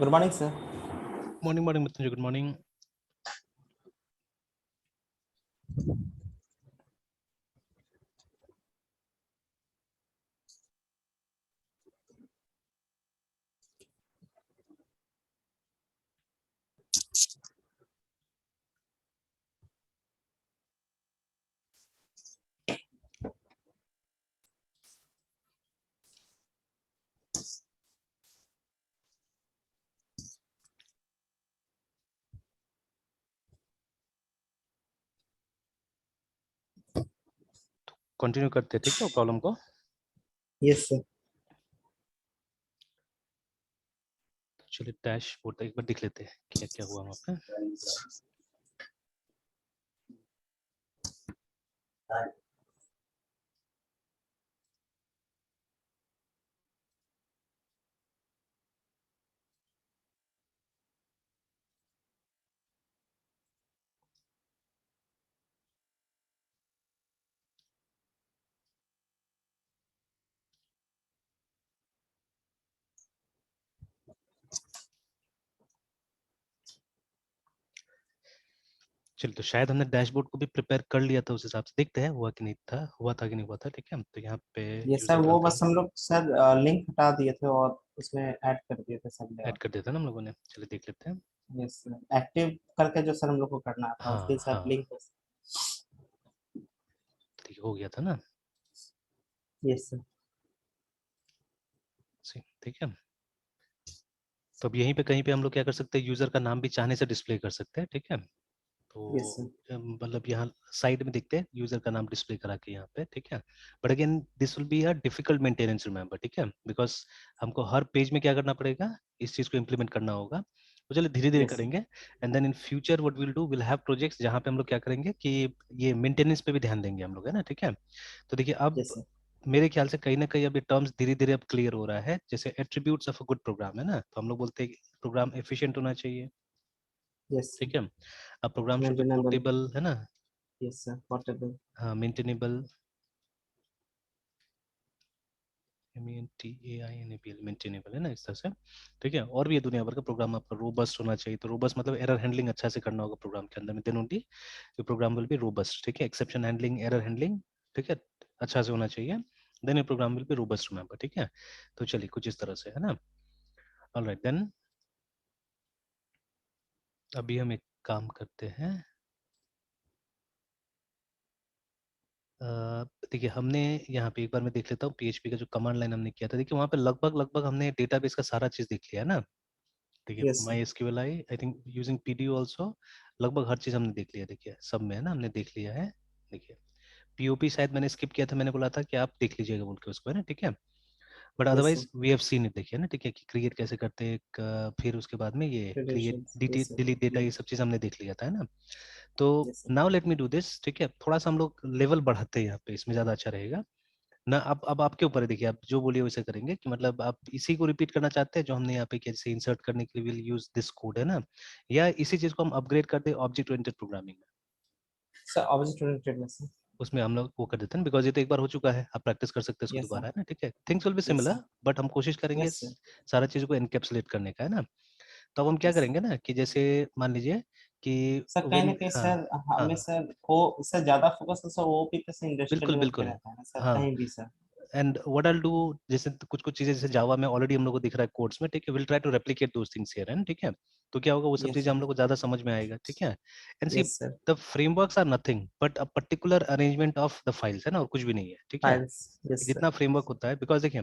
Good morning, sir. Morning, Mrityunjay. Good morning. Continue करते हैं, ठीक है, प्रॉब्लम को. Yes, sir. चलिए डैशबोर्ड एक बार देख लेते हैं क्या क्या हुआ वहाँ पे. चलिए तो शायद हमने डैशबोर्ड को भी प्रिपेयर कर लिया था, उस हिसाब से देखते हैं हुआ कि नहीं था, हुआ था कि नहीं हुआ था. ठीक है, तो यहाँ पे Yes, sir. यूजर वो डालते बस हम लोग सर लिंक हटा दिए थे और उसमें ऐड कर दिए थे सब हैं, ऐड कर देता ना हम लोगों ने. चलिए देख लेते हैं. यस सर, एक्टिव करके जो सर हम लोग को करना था उसके हाँ साथ हाँ, लिंक. ठीक हो गया था ना. Yes sir. ठीक है, तो अब यहीं पे कहीं पे हम लोग क्या कर सकते हैं, यूजर का नाम भी चाहने से डिस्प्ले कर सकते हैं. ठीक है, यस तो सर. मतलब यहाँ साइड में देखते हैं यूजर का नाम डिस्प्ले करा के यहाँ पे. ठीक है, but again this will be a difficult maintenance, remember. ठीक है, बिकॉज हमको हर पेज में क्या करना पड़ेगा, इस चीज को इम्प्लीमेंट करना होगा. तो चलिए धीरे धीरे यस सर. करेंगे. And then in future what will do, will have projects जहाँ पे हम लोग क्या करेंगे कि ये मेंटेनेंस पे भी ध्यान देंगे हम लोग, है ना. ठीक है, तो देखिए अब यस सर. मेरे ख्याल से कहीं ना कहीं अब ये टर्म्स धीरे धीरे अब क्लियर हो रहा है. जैसे attributes of a good program, है ना, तो हम लोग बोलते हैं कि प्रोग्राम एफिशिएंट होना चाहिए. Yes sir. ठीक है, अब programme should be maintainable. Portable, है ना. Yes sir. पोर्टेबल. हाँ, मेंटेनेबल, MENTAINABL, मेंटेनेबल, है ना, इस तरह से. ठीक है, और भी ये दुनिया भर का प्रोग्राम आपका रोबस्ट होना चाहिए. तो रोबस्ट मतलब एरर हैंडलिंग अच्छा से करना होगा प्रोग्राम के अंदर में, देन ओनली ये प्रोग्राम विल बी रोबस्ट. ठीक है, एक्सेप्शन हैंडलिंग, एरर हैंडलिंग, ठीक है, अच्छा से होना चाहिए. देन ये program will be robust, remember. ठीक है, तो चलिए कुछ इस तरह से, है ना. ऑलराइट देन, अभी हम एक काम करते हैं. देखिए हमने यहाँ पे एक बार मैं देख लेता हूँ PHP का जो कमांड लाइन हमने किया था. देखिए वहाँ पे लगभग लगभग हमने डेटाबेस का सारा चीज देख लिया है ना. देखिए yes sir. MySQL I think using PDU also, लगभग हर चीज हमने देख लिया. देखिए सब में, है ना, हमने देख लिया है. देखिए POP शायद मैंने स्किप किया था, मैंने बोला था कि आप देख लीजिएगा बोल के उसको, है ना. ठीक है, but yes otherwise sir. We have seen it. देखिए ना, ठीक है, कि क्रिएट कैसे करते हैं फिर उसके बाद में ये create, credentials. Yes sir. Delete data, ये सब चीज हमने देख लिया था, है ना. तो yes sir. Now let me do this. ठीक है, थोड़ा सा हम लोग लेवल बढ़ाते हैं यहाँ पे, इसमें ज्यादा अच्छा रहेगा ना. अब आपके ऊपर है. देखिए आप जो बोलिए वैसे करेंगे, कि मतलब आप इसी को रिपीट करना चाहते हैं जो हमने यहाँ पे कैसे इंसर्ट करने के लिए विल यूज दिस कोड, है ना, या इसी चीज को हम अपग्रेड करते हैं ऑब्जेक्ट ओरिएंटेड प्रोग्रामिंग में. सर ऑब्जेक्ट ओरिएंटेड में सर. उसमें हम लोग वो कर देते हैं, बिकॉज ये तो एक बार हो चुका है, आप प्रैक्टिस कर सकते हैं उसको यस सर. दोबारा, है ना. ठीक है, things will be yes similar, sir. But हम कोशिश करेंगे यस सर. सारा चीज को एनकैप्सुलेट करने का, है ना. तो अब हम क्या यस सर. करेंगे ना, कि जैसे मान लीजिए कि सर कहीं ना व्हेन, कहीं हाँ सर हमें हाँ, सर को सर ज्यादा फोकस सर ओपी पे से इंडस्ट्रियल बिल्कुल लेवल पे बिल्कुल, रहता है ना सर हाँ. कहीं भी sir. And what I do, जैसे कुछ कुछ चीजें जैसे जावा में ऑलरेडी हम लोग को दिख रहा है कोड्स में. ठीक है, will try to replicate those things here, है ना. ठीक है, तो क्या होगा, वो सब यस चीजें सर. हम लोग को ज्यादा समझ में आएगा. ठीक है, and see yes sir. The frameworks are nothing but a particular arrangement of the files, है ना, और कुछ भी नहीं है. ठीक है, फाइल्स. Yes sir. जितना फ्रेमवर्क होता है, बिकॉज देखिए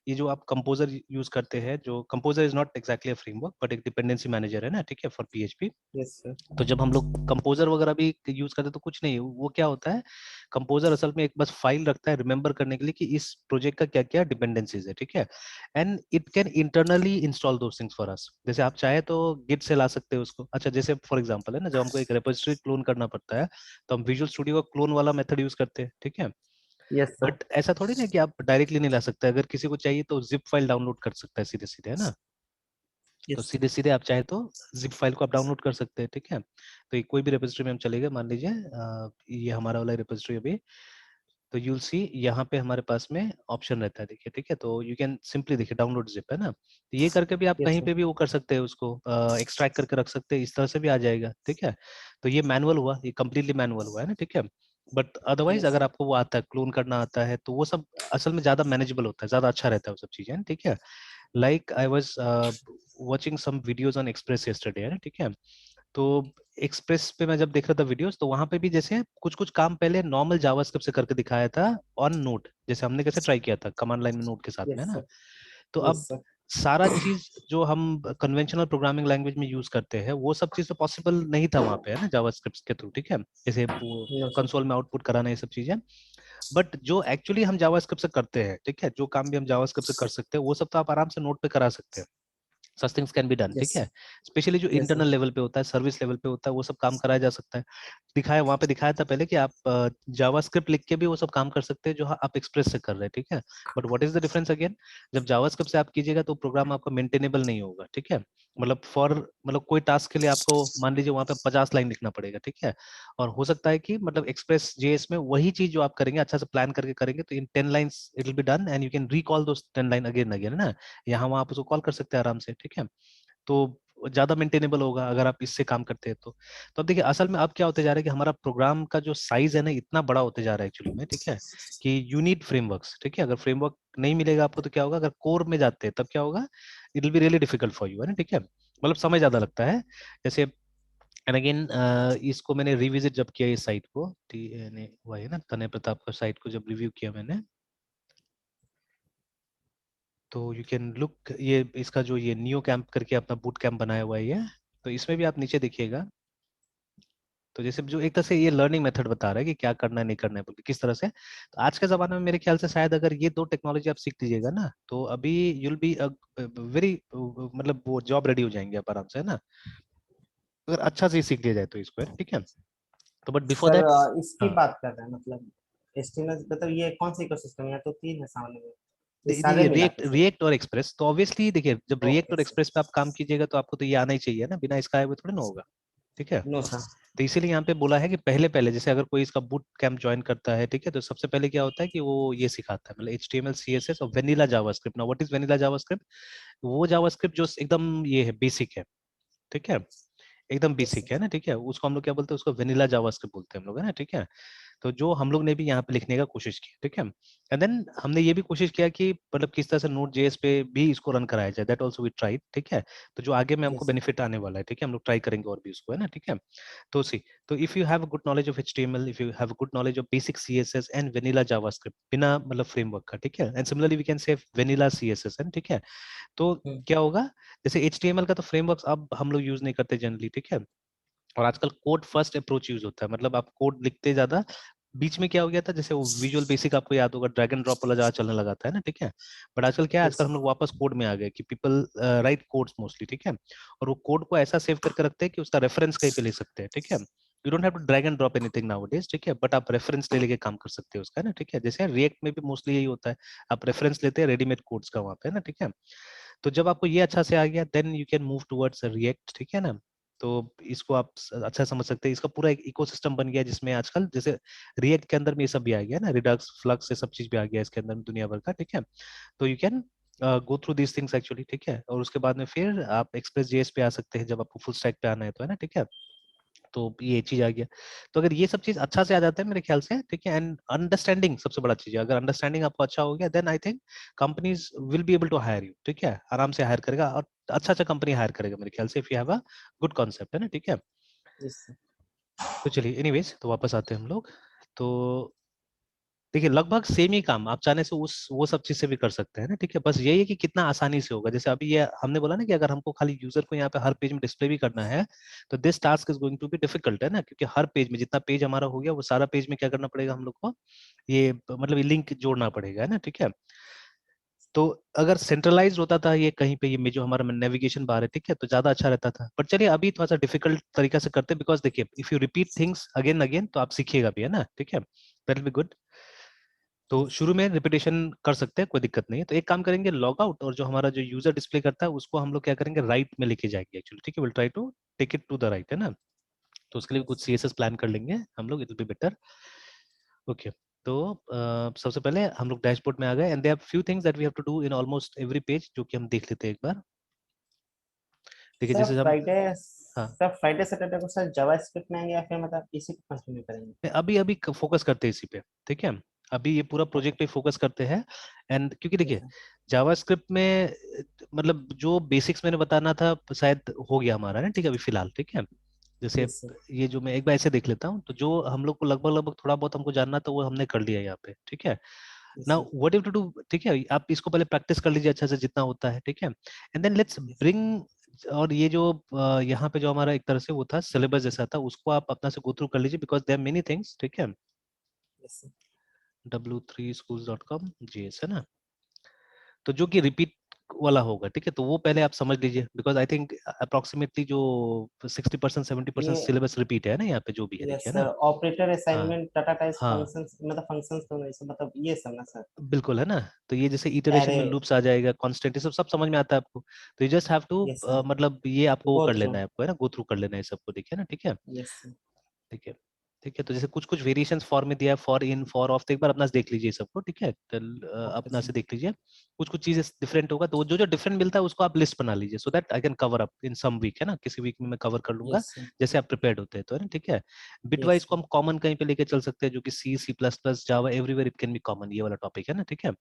ये जो आप कंपोजर यूज करते हैं, जो composer is not exactly a framework but एक डिपेंडेंसी मैनेजर, है ना. ठीक है, फॉर PHP. Yes sir. तो जब हम लोग कंपोजर वगैरह भी यूज करते हैं तो कुछ नहीं है, वो क्या होता है, कंपोजर असल में एक बस फाइल रखता है रिमेंबर करने के लिए कि इस प्रोजेक्ट का क्या क्या डिपेंडेंसीज है. ठीक है, and it can internally install those things for us. जैसे आप चाहे तो गिट से ला सकते हो उसको. अच्छा, जैसे फॉर एग्जांपल, है ना, जब हमको एक रेपोजिटरी क्लोन करना पड़ता है तो हम विजुअल स्टूडियो का क्लोन वाला मेथड यूज करते हैं. ठीक है, यस सर. बट ऐसा थोड़ी ना कि आप डायरेक्टली नहीं ला सकते. अगर किसी को चाहिए तो जिप फाइल डाउनलोड कर सकता है सीधे सीधे, है ना. तो यस सर. सीधे सीधे आप चाहे तो जिप फाइल को आप डाउनलोड कर सकते हैं. ठीक है, तो ये कोई भी रेपोजिटरी में हम चले गए, मान लीजिए ये हमारा वाला रेपोजिटरी अभी तो यूल सी यहाँ पे हमारे पास में ऑप्शन रहता है, देखिए ठीक है। तो यू कैन सिंपली देखिए डाउनलोड जिप है ना, तो ये करके भी आप यस कहीं सर। पे भी वो कर सकते हैं, उसको एक्सट्रैक्ट करके रख सकते हैं, इस तरह से भी आ जाएगा, ठीक है। तो ये मैनुअल हुआ, ये कम्प्लीटली मैनुअल हुआ है ना, ठीक है। बट अदरवाइज यस अगर सर। आपको वो आता है, क्लोन करना आता है, तो वो सब असल में ज्यादा मैनेजेबल होता है, ज्यादा अच्छा रहता है वो सब चीजें, ठीक है। Like I was watching some videos on Express yesterday, है ना, ठीक है। तो एक्सप्रेस पे मैं जब देख रहा था वीडियोस, तो वहां पे भी जैसे कुछ कुछ काम पहले नॉर्मल जावास्क्रिप्ट से करके दिखाया था ऑन नोड, जैसे हमने कैसे ट्राई किया था कमांड लाइन में नोड के साथ में, यस है ना। सर। तो यस अब सर। सारा चीज जो हम कन्वेंशनल प्रोग्रामिंग लैंग्वेज में यूज करते हैं, वो सब चीज तो पॉसिबल नहीं था वहां पे, है ना, जावास्क्रिप्ट के थ्रू, ठीक है। जैसे वो नो सर। कंसोल में आउटपुट कराना, ये सब चीजें। बट जो एक्चुअली हम जावास्क्रिप्ट से करते हैं, ठीक है, जो काम भी हम जावास्क्रिप्ट से कर सकते हैं, वो सब तो आप आराम से नोड पे करा सकते हैं। Such things can be done, yes. ठीक है। स्पेशली जो यस सर। इंटरनल लेवल पे होता है, सर्विस लेवल पे होता है, वो सब काम कराया जा सकता है। दिखाया वहां पे दिखाया था पहले कि आप जावास्क्रिप्ट लिख के भी वो सब काम कर सकते हैं जो आप एक्सप्रेस से कर रहे हैं, ठीक है। But what is the difference again, जब जावास्क्रिप्ट से आप कीजिएगा तो प्रोग्राम आपका मेंटेनेबल नहीं होगा, ठीक है। मतलब कोई टास्क के लिए आपको मान लीजिए वहां पे 50 लाइन लिखना पड़ेगा, ठीक है। और हो सकता है कि मतलब एक्सप्रेस जेएस में वही चीज जो आप करेंगे अच्छा से प्लान करके करेंगे, तो इन 10 lines it will be done and you can recall those 10 line again again, है ना। यहाँ वहां आप उसको कॉल कर सकते हैं आराम से, ठीक है। तो ज्यादा मेंटेनेबल होगा अगर आप इससे काम करते हैं तो अब देखिए असल में अब क्या होते जा रहा है कि हमारा प्रोग्राम का जो साइज है ना, इतना बड़ा होते जा रहा है एक्चुअली में, ठीक है। कि यू नीड फ्रेमवर्क्स, ठीक है। अगर फ्रेमवर्क नहीं मिलेगा आपको तो क्या होगा, अगर कोर में जाते हैं तब क्या होगा, it will be really difficult for you, है ना, ठीक है। मतलब समय ज्यादा लगता है। जैसे एंड अगेन इसको मैंने रिविजिट जब किया इस साइट को, वही है ना, तनय प्रताप का साइट को जब रिव्यू किया मैंने, तो यू कैन लुक, ये इसका जो ये नियो कैंप करके अपना बूट कैंप बनाया हुआ है ये, तो इसमें भी आप नीचे देखिएगा। तो जैसे जो एक तरह से ये लर्निंग मेथड बता रहा है कि क्या करना है नहीं करना है बोल के, किस तरह से। तो आज के जमाने में मेरे ख्याल से शायद अगर ये दो टेक्नोलॉजी आप सीख लीजिएगा ना, तो अभी यूल बी वेरी, मतलब वो जॉब रेडी हो जाएंगे आप आराम से, है ना, अगर अच्छा से सीख लिया जाए तो इसको, है ठीक है। तो बट बिफोर सर दैट, इसकी बात कर रहे हैं मतलब एचटीएमएल मतलब ये कौन सा इकोसिस्टम है, तो तीन है सामने में, ये सारे ये मिला रिएक्ट के सर। रिएक्ट और एक्सप्रेस, तो ऑब्वियसली देखिए जब रिएक्ट ओके और सर। एक्सप्रेस पे आप काम कीजिएगा तो आपको तो ये आना ही चाहिए ना, बिना इसका आए हुए थोड़ी ना होगा, ठीक है। No sir. तो इसीलिए यहाँ पे बोला है कि पहले पहले जैसे अगर कोई इसका बूट कैंप ज्वाइन करता है, ठीक है, तो सबसे पहले क्या होता है कि वो ये सिखाता है, मतलब HTML CSS और वेनिला जावास्क्रिप्ट। ना व्हाट इज वेनिला जावास्क्रिप्ट, वो जावास्क्रिप्ट जो एकदम ये है, बेसिक है, ठीक है, एकदम यस बेसिक सर। है ना, ठीक है। उसको हम लोग क्या बोलते हैं, उसको वेनिला जावास्क्रिप्ट बोलते हैं हम लोग, है ना, ठीक है। तो जो हम लोग ने भी यहाँ पे लिखने का कोशिश की, ठीक है। एंड देन हमने ये भी कोशिश किया कि मतलब किस तरह से नोट जेएस पे भी इसको रन कराया जाए, दैट आल्सो वी ट्राइड, ठीक है। तो जो आगे में हमको यस बेनिफिट आने वाला है, ठीक है, हम लोग ट्राई करेंगे और भी उसको, है ना, ठीक है। तो सी, तो if you have good knowledge of HTML, if you have good knowledge of basic CSS and vanilla JavaScript, बिना मतलब फ्रेमवर्क का, ठीक है, and similarly we can say vanilla CSS, है, ठीक है। तो सर। क्या होगा, जैसे HTML का तो फ्रेमवर्क अब हम लोग यूज नहीं करते जनरली, ठीक है। और आजकल कोड फर्स्ट अप्रोच यूज होता है, मतलब आप कोड लिखते ज्यादा, बीच में क्या हो गया था, जैसे वो विजुअल बेसिक आपको याद होगा, ड्रैग एंड ड्रॉप वाला ज्यादा चलने लगा था, है ना, ठीक है। बट आजकल क्या है, यस आजकल हम सर। लोग वापस कोड में आ गए कि पीपल राइट कोड्स मोस्टली, ठीक है। और वो कोड को ऐसा सेव करके रखते हैं कि उसका रेफरेंस कहीं पे ले सकते हैं, ठीक है। You don't have to drag and drop anything nowadays, ठीक है, बट आप रेफरेंस ले लेके काम कर सकते हो उसका, है ना, ठीक है। जैसे रिएक्ट में भी मोस्टली यही होता है, आप रेफरेंस लेते हैं रेडीमेड कोड्स का वहाँ पे, है ना, ठीक है। तो जब आपको ये अच्छा से आ गया, then you can move towards React, ठीक है ना। तो इसको आप अच्छा समझ सकते हैं, इसका पूरा एक इकोसिस्टम बन गया जिसमें आजकल जैसे रिएक्ट के अंदर में ये सब भी आ गया ना, रिडक्स फ्लक्स, ये सब चीज भी आ गया इसके अंदर में दुनिया भर का, ठीक है। तो you can go through these things actually, ठीक है। और उसके बाद में फिर आप एक्सप्रेस जेएस पे आ सकते हैं जब आपको फुल स्टैक पे आना है तो, है ना, ठीक है। तो ये चीज आ गया। तो अगर ये सब चीज अच्छा से आ जाता है मेरे ख्याल से, ठीक है, एंड अंडरस्टैंडिंग सबसे बड़ा चीज है, अगर अंडरस्टैंडिंग आपको अच्छा हो गया, then I think companies will be able to hire you, ठीक है, आराम से हायर करेगा, और अच्छा अच्छा कंपनी हायर करेगा मेरे ख्याल से, if you have a good concept, है ना, ठीक है। Yes sir. तो चलिए एनीवेज, तो वापस आते हैं हम लोग। तो देखिए लगभग सेम ही काम आप चाहने से उस वो सब चीज से भी कर सकते हैं ना, ठीक है। बस यही है कि कितना आसानी से होगा, जैसे अभी ये हमने बोला ना कि अगर हमको खाली यूजर को यहाँ पे हर पेज में डिस्प्ले भी करना है, तो this task is going to be difficult, है ना, क्योंकि हर पेज में जितना पेज हमारा हो गया वो सारा पेज में क्या करना पड़ेगा हम लोग को, ये मतलब ये लिंक जोड़ना पड़ेगा, है ना, ठीक है। तो अगर सेंट्रलाइज होता था ये कहीं पे, ये जो हमारा नेविगेशन बार है, ठीक है, तो ज्यादा अच्छा रहता था। बट चलिए अभी थोड़ा सा डिफिकल्ट तरीका से करते हैं, बिकॉज देखिए if you repeat things again again तो आप सीखिएगा भी, है ना, ठीक है, दैट विल बी गुड। तो शुरू में रिपीटेशन कर सकते हैं, कोई दिक्कत नहीं है। तो एक काम करेंगे, लॉग आउट, और जो हमारा जो यूजर डिस्प्ले करता है उसको हम लोग क्या करेंगे, राइट में लेके जाएंगे एक्चुअली, ठीक है, will try to take it to the right, है ना। तो उसके लिए यस कुछ CSS प्लान कर लेंगे हम लोग, it will be better, okay. तो सबसे पहले हम लोग डैशबोर्ड में आ गए and there are few things that we have to do in almost every page, जो कि हम देख लेते हैं एक बार। देखिए सर जैसे हम, फ्राइडे हाँ सर फ्राइडे सैटरडे को सर जावास्क्रिप्ट में आएंगे या फिर मतलब इसी पे कंटिन्यू करेंगे? अभी अभी फोकस करते हैं इसी पे, ठीक है। अभी ये पूरा ओके। प्रोजेक्ट पे फोकस करते हैं। एंड क्योंकि यस देखिए सर। जावास्क्रिप्ट में मतलब जो बेसिक्स मैंने बताना था शायद हो गया हमारा ना, ठीक है अभी फिलहाल, ठीक है। जैसे यस सर। ये जो मैं एक बार ऐसे देख लेता हूँ, तो जो हम लोग को लगभग लगभग थोड़ा बहुत हमको जानना था वो हमने कर लिया यहाँ पे, ठीक है। Yes now sir. What you to do, ठीक है, आप इसको पहले प्रैक्टिस कर लीजिए अच्छा से जितना होता है, ठीक है। And then let's yes bring, और ये जो यहाँ पे जो हमारा एक तरह से वो था सिलेबस जैसा था, उसको आप अपना से गो थ्रू कर लीजिए, because there are many things, ठीक है। Yes sir. w3schools.com GS है ना, तो जो कि रिपीट वाला होगा, ठीक है। तो वो पहले आप समझ लीजिए, बिकॉज आई थिंक अप्रोक्सीमेटली जो 60% 70% ये सिलेबस रिपीट है ना यहाँ पे, जो भी है यस देखिए सर, ना। ऑपरेटर हाँ असाइनमेंट डाटा टाइप्स हाँ फंक्शंस मतलब फंक्शंस तो नहीं सर, मतलब ये सब ना सर। बिल्कुल है ना। तो ये जैसे इटरेशन एरे। में लूप्स आ जाएगा, कांस्टेंट, ये सब सब समझ में आता है आपको। तो you just have to yes sir. मतलब ये आपको वो गो कर थ्रू। लेना है आपको, है ना, गो थ्रू कर लेना है सबको, देखिए ना, ठीक है। Yes sir. ठीक है, ठीक है। तो जैसे कुछ कुछ वेरिएशंस फॉर में दिया है, फॉर इन, फॉर ऑफ, तो एक बार अपना से देख लीजिए सबको, ठीक है। ओके अपना सर। से देख लीजिए, कुछ कुछ चीजें डिफरेंट होगा, तो जो जो डिफरेंट मिलता है उसको आप लिस्ट बना लीजिए, so that I can cover up in some week, है ना, किसी वीक में मैं कवर कर लूंगा, यस सर। जैसे आप प्रिपेयर्ड होते हैं तो, है ना, ठीक है। यस बिटवाइज को सर। हम कॉमन कहीं पे लेके चल सकते हैं, जो कि C, C plus plus, Java, everywhere it can be common, ये वाला टॉपिक है ना, ठीक है।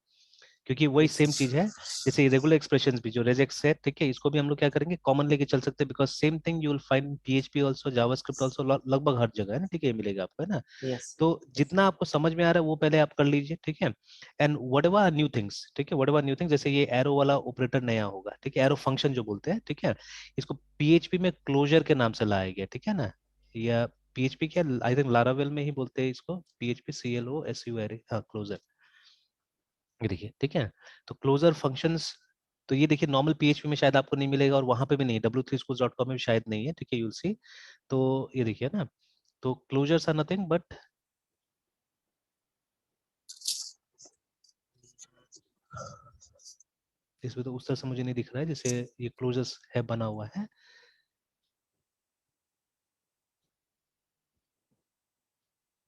क्योंकि वही यस सेम सर। चीज है, जैसे रेगुलर एक्सप्रेशंस भी जो रेजेक्स है, ठीक है, इसको भी हम लोग क्या करेंगे, कॉमन लेके चल सकते हैं, because same thing you will find PHP also, JavaScript also, लगभग हर जगह, है ना, ठीक है, ये मिलेगा आपको, है ना। यस तो यस जितना आपको समझ में आ रहा है वो पहले आप कर लीजिए, ठीक है। And what ever new things, ठीक है, व्हाट एवर न्यू थिंग्स, जैसे ये एरो वाला ऑपरेटर नया होगा, ठीक है, एरो फंक्शन जो बोलते हैं, ठीक है, इसको पीएचपी में क्लोजर के नाम से लाया गया, ठीक है ना। या पीएचपी क्या, आई थिंक लारावेल में ही बोलते हैं इसको, पीएचपी CLOSUR, हाँ क्लोजर, ये देखिए, ठीक है। तो क्लोजर फंक्शंस, तो ये देखिए नॉर्मल पीएचपी में शायद आपको नहीं मिलेगा, और वहां पे भी नहीं, w3schools.com में भी शायद नहीं है, ठीक है, यूल सी। तो ये देखिए ना, तो क्लोजर्स आर नथिंग बट, इसमें तो उस तरह से मुझे नहीं दिख रहा है जैसे ये क्लोजर्स है बना हुआ है,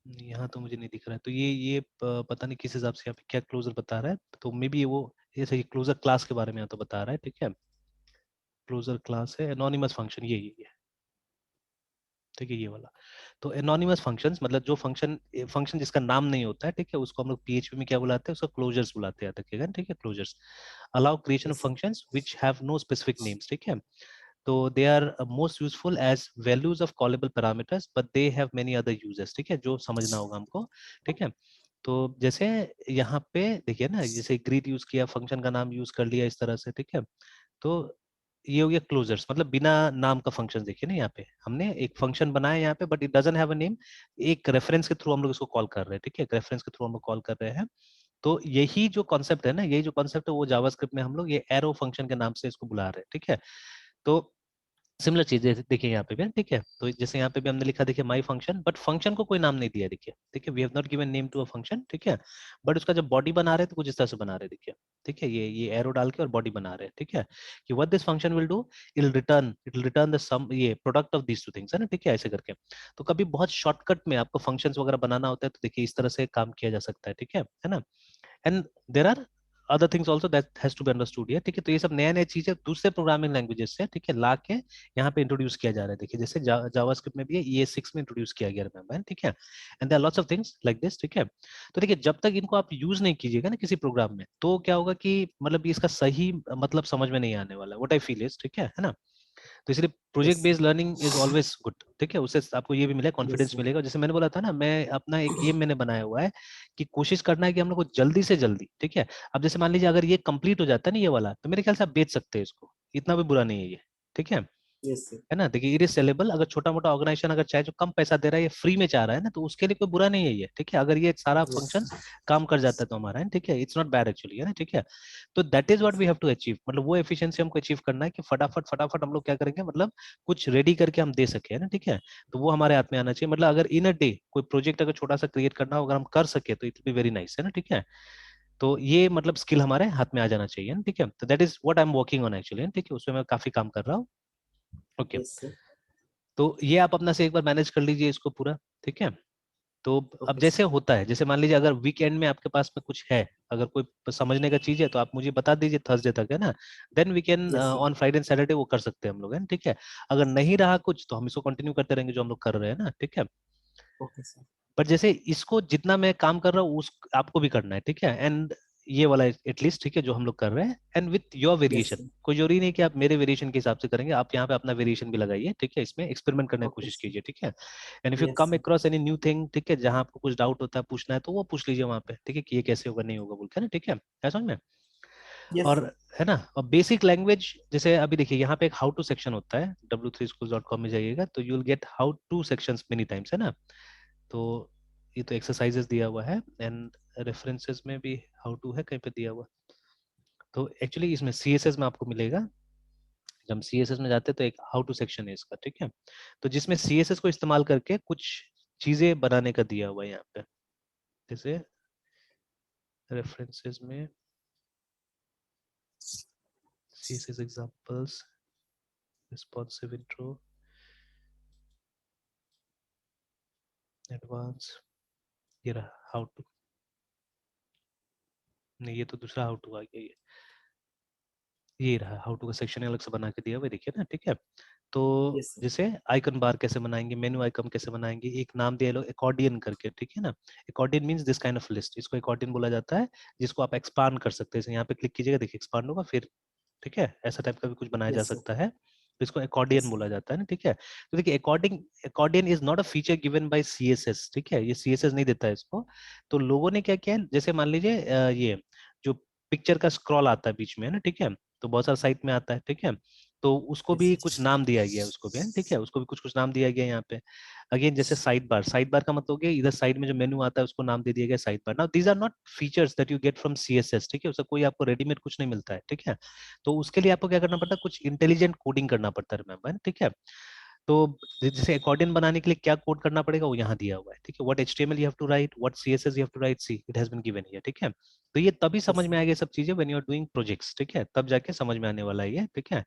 यहाँ तो मुझे नहीं दिख रहा है। तो ये पता नहीं किस हिसाब से यहाँ पे क्या क्लोजर बता रहा है, तो मे बी वो जैसे ये क्लोजर क्लास के बारे में यहाँ तो बता रहा है, ठीक है। क्लोजर क्लास है एनोनिमस फंक्शन, ये ठीक है, ये वाला। तो एनोनिमस फंक्शंस मतलब जो फंक्शन फंक्शन जिसका नाम नहीं होता है, ठीक है, उसको हम लोग पीएचपी में क्या बुलाते हैं, उसको क्लोजर्स बुलाते हैं, देखिएगा, ठीक है, closures allow creation of yes functions which have no specific names, ठीक है। तो they are most useful as values of callable parameters, but they have many other uses, ठीक है, जो समझना होगा हमको, ठीक है। तो जैसे यहाँ पे देखिए ना, जैसे ग्रीट यूज किया, फंक्शन का नाम यूज कर लिया इस तरह से, ठीक है। तो ये हो गया क्लोजर्स, मतलब बिना नाम का फंक्शन, देखिए ना यहाँ पे हमने एक फंक्शन बनाया यहाँ पे, but it doesn't have a name, एक रेफरेंस के थ्रू हम लोग इसको कॉल कर रहे हैं, ठीक है, रेफरेंस के थ्रू हम लोग कॉल कर रहे हैं। तो यही जो कॉन्सेप्ट है ना, यही जो कॉन्सेप्ट है वो जावास्क्रिप्ट में हम लोग ये एरो फंक्शन के नाम से इसको बुला रहे हैं, ठीक है। तो सिमिलर चीजें देखिए यहाँ पे भी, ठीक है। तो जैसे यहाँ पे भी हमने लिखा, देखिए माई फंक्शन, बट फंक्शन को कोई नाम नहीं दिया, देखिए, ठीक है, we have not given name to a function, ठीक है। बट उसका जब बॉडी बना रहे हैं तो कुछ इस तरह से बना रहे हैं, देखिए, ठीक है, ये एरो डाल के और बॉडी बना रहे हैं, ठीक है, कि what this function will do, it will return the sum, ये product of these two things, है ना, ठीक है, ऐसे करके। तो कभी बहुत शॉर्टकट में आपको फंक्शंस वगैरह बनाना होता है तो देखिए इस तरह से काम किया जा सकता है, ठीक है ना। And there are other things also that has to be understood है, ठीक है। तो ये सब नया नया चीजें दूसरे प्रोग्रामिंग लैंग्वेजेस से, ठीक है, ला के यहाँ पे इंट्रोड्यूस किया जा रहा है, देखिए जैसे जावास्क्रिप्ट में भी है, ES6 में इंट्रोड्यूस किया गया, रिमेंबर, ठीक है। And there are lots of things like this, ठीक है। तो देखिए जब तक इनको आप यूज नहीं कीजिएगा ना किसी प्रोग्राम में, तो क्या होगा कि मतलब इसका सही मतलब समझ में नहीं आने वाला, व्हाट आई फील इज, ठीक है ना। तो इसलिए project yes based learning is always good, ठीक है, उससे आपको ये भी मिलेगा, यस कॉन्फिडेंस मिलेगा। जैसे मैंने बोला था ना, मैं अपना एक एम मैंने बनाया हुआ है कि कोशिश करना है कि हम लोग को जल्दी से जल्दी, ठीक है। अब जैसे मान लीजिए अगर ये कंप्लीट हो जाता है ना ये वाला, तो मेरे ख्याल से आप बेच सकते हैं इसको, इतना भी बुरा नहीं है ये, ठीक यस सर। है ना। देखिए इट इज सेलेबल, अगर छोटा मोटा ऑर्गेनाइजेशन अगर चाहे जो कम पैसा दे रहा है, ये फ्री में चाह रहा है ना, तो उसके लिए कोई बुरा नहीं है ये, ठीक है, अगर ये सारा यस फंक्शंस काम कर जाता है तो हमारा है, ठीक है, इट्स नॉट बैड एक्चुअली, है ना, ठीक है। तो that is what we have to achieve, मतलब वो एफिशिएंसी हमको अचीव करना है कि फटाफट फटाफट हम लोग क्या करेंगे, मतलब कुछ रेडी करके हम दे सके, है ना, ठीक है। तो वो हमारे हाथ में आना चाहिए, मतलब अगर इन अ डे कोई प्रोजेक्ट अगर छोटा सा क्रिएट करना हो, अगर हम कर सके तो it will be very nice, है ना, ठीक है। तो ये मतलब स्किल हमारे हाथ में आ जाना चाहिए ना, ठीक है। तो that is what I am working on actually, ठीक है, उसमें मैं काफी काम कर रहा हूँ, ओके। Yes sir. तो ये आप अपना से एक बार मैनेज कर लीजिए इसको पूरा, ठीक है। तो अब ओके जैसे सर। होता है, जैसे मान लीजिए अगर वीकेंड में आपके पास में कुछ है, अगर कोई समझने का चीज है तो आप मुझे बता दीजिए थर्सडे तक, है ना, then we can yes sir. On Friday and Saturday वो कर सकते हैं हम लोग, है ना, ठीक है। अगर नहीं रहा कुछ तो हम इसको कंटिन्यू करते रहेंगे जो हम लोग कर रहे हैं ना, ठीक है। Okay sir. बट जैसे इसको जितना मैं काम कर रहा हूँ उस आपको भी करना है, ठीक है, एंड ये वाला एटलीस्ट, ठीक है, जो हम लोग कर रहे हैं, and with your yes variation. Sir. कोई जरूरी नहीं कि आप मेरे वेरिएशन के हिसाब से करेंगे, आप यहाँ पे अपना वेरिएशन भी लगाइए, ठीक है, इसमें एक्सपेरिमेंट करने की ओके कोशिश सर। कीजिए, ठीक है। And if you yes come sir. Across any new thing, ठीक है, जहाँ आपको कुछ डाउट होता है, पूछना है, तो वो पूछ लीजिए वहाँ पे, ठीक है, कि ये कैसे होगा, नहीं होगा बोल के ना, ठीक है, ऐसा समझ में। यस और सर। है ना, और बेसिक लैंग्वेज, जैसे अभी देखिए यहाँ पे एक हाउ टू सेक्शन होता है, w3schools.com में जाइएगा तो you will get how two sections many times, है ना। तो ये तो एक्सरसाइजेस दिया हुआ है, एंड रेफरेंसेस में भी हाउ टू है कहीं पे दिया हुआ। तो एक्चुअली इसमें सीएसएस में आपको मिलेगा, जब हम सीएसएस में जाते हैं तो एक हाउ टू सेक्शन है इसका, ठीक है। तो जिसमें सीएसएस को इस्तेमाल करके कुछ चीजें बनाने का दिया हुआ है यहाँ पे, जैसे रेफरेंसेस में CSS examples, responsive intro, advance, ये रहा हाउ टू, नहीं ये तो दूसरा हाउ टू आ गया, ये रहा हाउ टू का सेक्शन अलग से बना के दिया हुआ है, देखिए ना, ठीक है। तो यस सर। जैसे आइकन बार कैसे बनाएंगे, मेनू आइकन कैसे बनाएंगे, एक नाम दिया लो एकॉर्डियन करके, ठीक है ना। Accordion means this kind of list, इसको एकॉर्डियन बोला जाता है, जिसको आप एक्सपांड कर सकते हैं, जैसे यहाँ पे क्लिक कीजिएगा, देखिए एक्सपांड होगा, फिर ठीक है, ऐसा टाइप का भी कुछ बनाया जा यस सर। सकता है, तो इसको यस एकॉर्डियन सर। बोला जाता है ना, ठीक है। तो देखिए accordion is not a feature given by CSS, ठीक है, ये सीएसएस नहीं देता है इसको। तो लोगों ने क्या किया है, जैसे मान लीजिए ये जो पिक्चर का स्क्रॉल आता है बीच में, है ना, ठीक है, तो बहुत सारा साइट में आता है, ठीक है, तो उसको यस भी सर। कुछ नाम दिया गया है, उसको भी है ना, ठीक है, उसको भी कुछ कुछ नाम दिया गया है यहाँ पे। अगेन जैसे साइड बार का मतलब हो गया, इधर साइड में जो मेनू आता है उसको नाम दे दिया गया side bar. Now these are not features that you get from CSS, ठीक है, उसका कोई आपको रेडीमेड कुछ नहीं मिलता है, ठीक है। तो उसके लिए आपको क्या करना पड़ता है, कुछ इंटेलिजेंट कोडिंग करना पड़ता है, रिमेंबर, ठीक है। तो जैसे अकॉर्डियन बनाने के लिए क्या कोड करना पड़ेगा वो यहाँ दिया हुआ है, ठीक है, what HTML you have to write, what CSS you have to write, see it has been given here, ठीक है। तो ये तभी यस समझ में सर। आएगा ये सब चीजें when you are doing projects, ठीक है, तब जाके समझ में आने वाला है ये, ठीक है।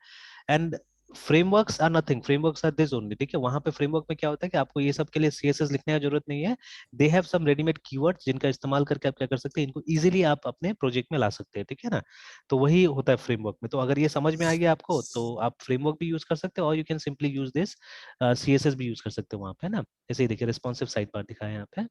And frameworks are nothing, frameworks are this only, ठीक है। वहां पे फ्रेमवर्क में क्या होता है कि आपको ये सब के लिए सीएसएस लिखने का जरूरत नहीं है, they have some readymade keywords जिनका इस्तेमाल करके आप क्या कर सकते हैं, इनको इजीली आप अपने प्रोजेक्ट में ला सकते हैं, ठीक है ना। तो वही होता है फ्रेमवर्क में। तो अगर ये समझ में आ गया आपको तो आप फ्रेमवर्क भी यूज कर सकते हो, और you can simply use this CSS भी यूज कर सकते हो वहां पे ना। जैसे ही देखिए रिस्पॉन्सिव साइड बार दिखाया है यहाँ पे,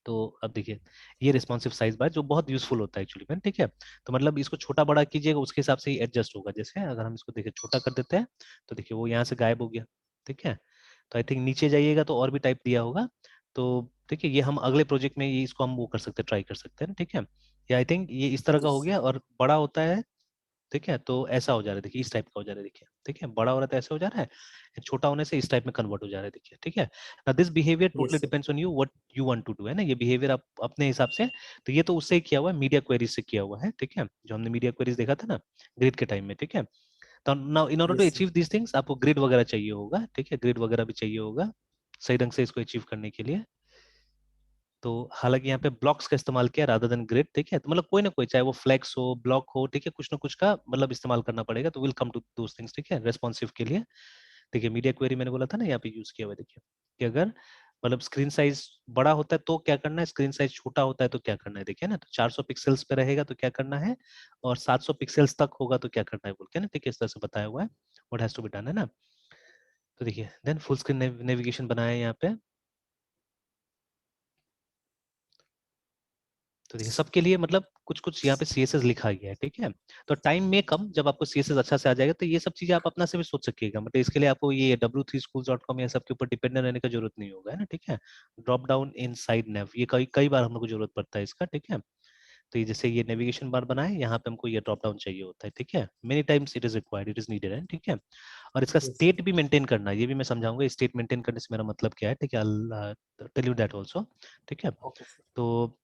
तो अब देखिए ये रिस्पॉन्सिव साइज बार जो बहुत यूजफुल होता है एक्चुअली में, ठीक है। तो मतलब इसको छोटा बड़ा कीजिएगा उसके हिसाब से ही एडजस्ट होगा। जैसे अगर हम इसको देखिए छोटा कर देते हैं तो देखिए वो यहाँ से गायब हो गया, ठीक है। तो आई थिंक नीचे जाइएगा तो और भी टाइप दिया होगा। तो देखिए ये हम अगले प्रोजेक्ट में ये इसको हम वो कर सकते हैं, ट्राई कर सकते हैं ना, ठीक है। ये आई थिंक ये इस तरह का ओके हो सर। गया, और बड़ा होता है, ठीक है, तो ऐसा हो जा रहा है, देखिए इस टाइप का हो जा रहा है, देखिए, ठीक है, बड़ा हो रहा था ऐसे हो जा रहा है, छोटा होने से इस टाइप में कन्वर्ट हो जा रहा है, देखिए, ठीक है ना। This behaviour totally yes sir. Depends on you, what you want to do, है ना, ये बिहेवियर आप अपने हिसाब से। तो ये तो उससे ही किया हुआ है, मीडिया क्वेरीज से किया हुआ है, ठीक है, जो हमने मीडिया क्वेरीज देखा था ना ग्रिड के टाइम में, ठीक है। तो now in order to yes sir. Achieve these things आपको ग्रिड वगैरह चाहिए होगा, ठीक है, ग्रिड वगैरह भी चाहिए होगा सही ढंग से इसको अचीव करने के लिए। तो हालांकि यहाँ पे ब्लॉक्स का इस्तेमाल किया रादर देन ग्रिड, ठीक है, तो मतलब कोई ना कोई, चाहे वो फ्लेक्स हो ब्लॉक हो, ठीक है, कुछ ना कुछ का मतलब इस्तेमाल करना पड़ेगा। तो will come to those things, ठीक है, रेस्पॉन्सिव के लिए। देखिए मीडिया क्वेरी मैंने बोला था ना यहाँ पे यूज किया हुआ है, देखिए कि अगर मतलब स्क्रीन साइज बड़ा होता है तो क्या करना है, स्क्रीन साइज छोटा होता है तो क्या करना है, देखिए ना, तो 400 पिक्सल्स पे रहेगा तो क्या करना है, और 700 पिक्सल्स तक होगा तो क्या करना है बोल के ना, ठीक है, इस तरह से बताया हुआ है what has to be done, है ना। तो देखिए देन फुल स्क्रीन नेविगेशन बनाया है यहाँ पे। तो देखिए सबके लिए मतलब कुछ कुछ यहाँ पे सीएसएस लिखा गया है, ठीक है। तो टाइम में कम जब आपको सीएसएस अच्छा से आ जाएगा तो ये सब चीजें आप अपना से भी सोच सकिएगा, मतलब इसके लिए आपको ये w3schools.com या सब के ऊपर डिपेंडेंट रहने का जरूरत नहीं होगा, है ना, ठीक है। ड्रॉप डाउन इन साइड नेव, ये कई कई बार हम लोग को जरूरत पड़ता है इसका, ठीक है। तो ये जैसे ये नेविगेशन बार बनाए, यहाँ पे हमको ये ड्रॉप डाउन चाहिए होता है, ठीक है, many times it is required, it is needed, है, ठीक है। और इसका यस सर। स्टेट भी मेंटेन करना है, ये भी मैं समझाऊंगा स्टेट मेंटेन करने से मेरा मतलब क्या है, ठीक है, I tell you that also, ठीक है। Okay sir. तो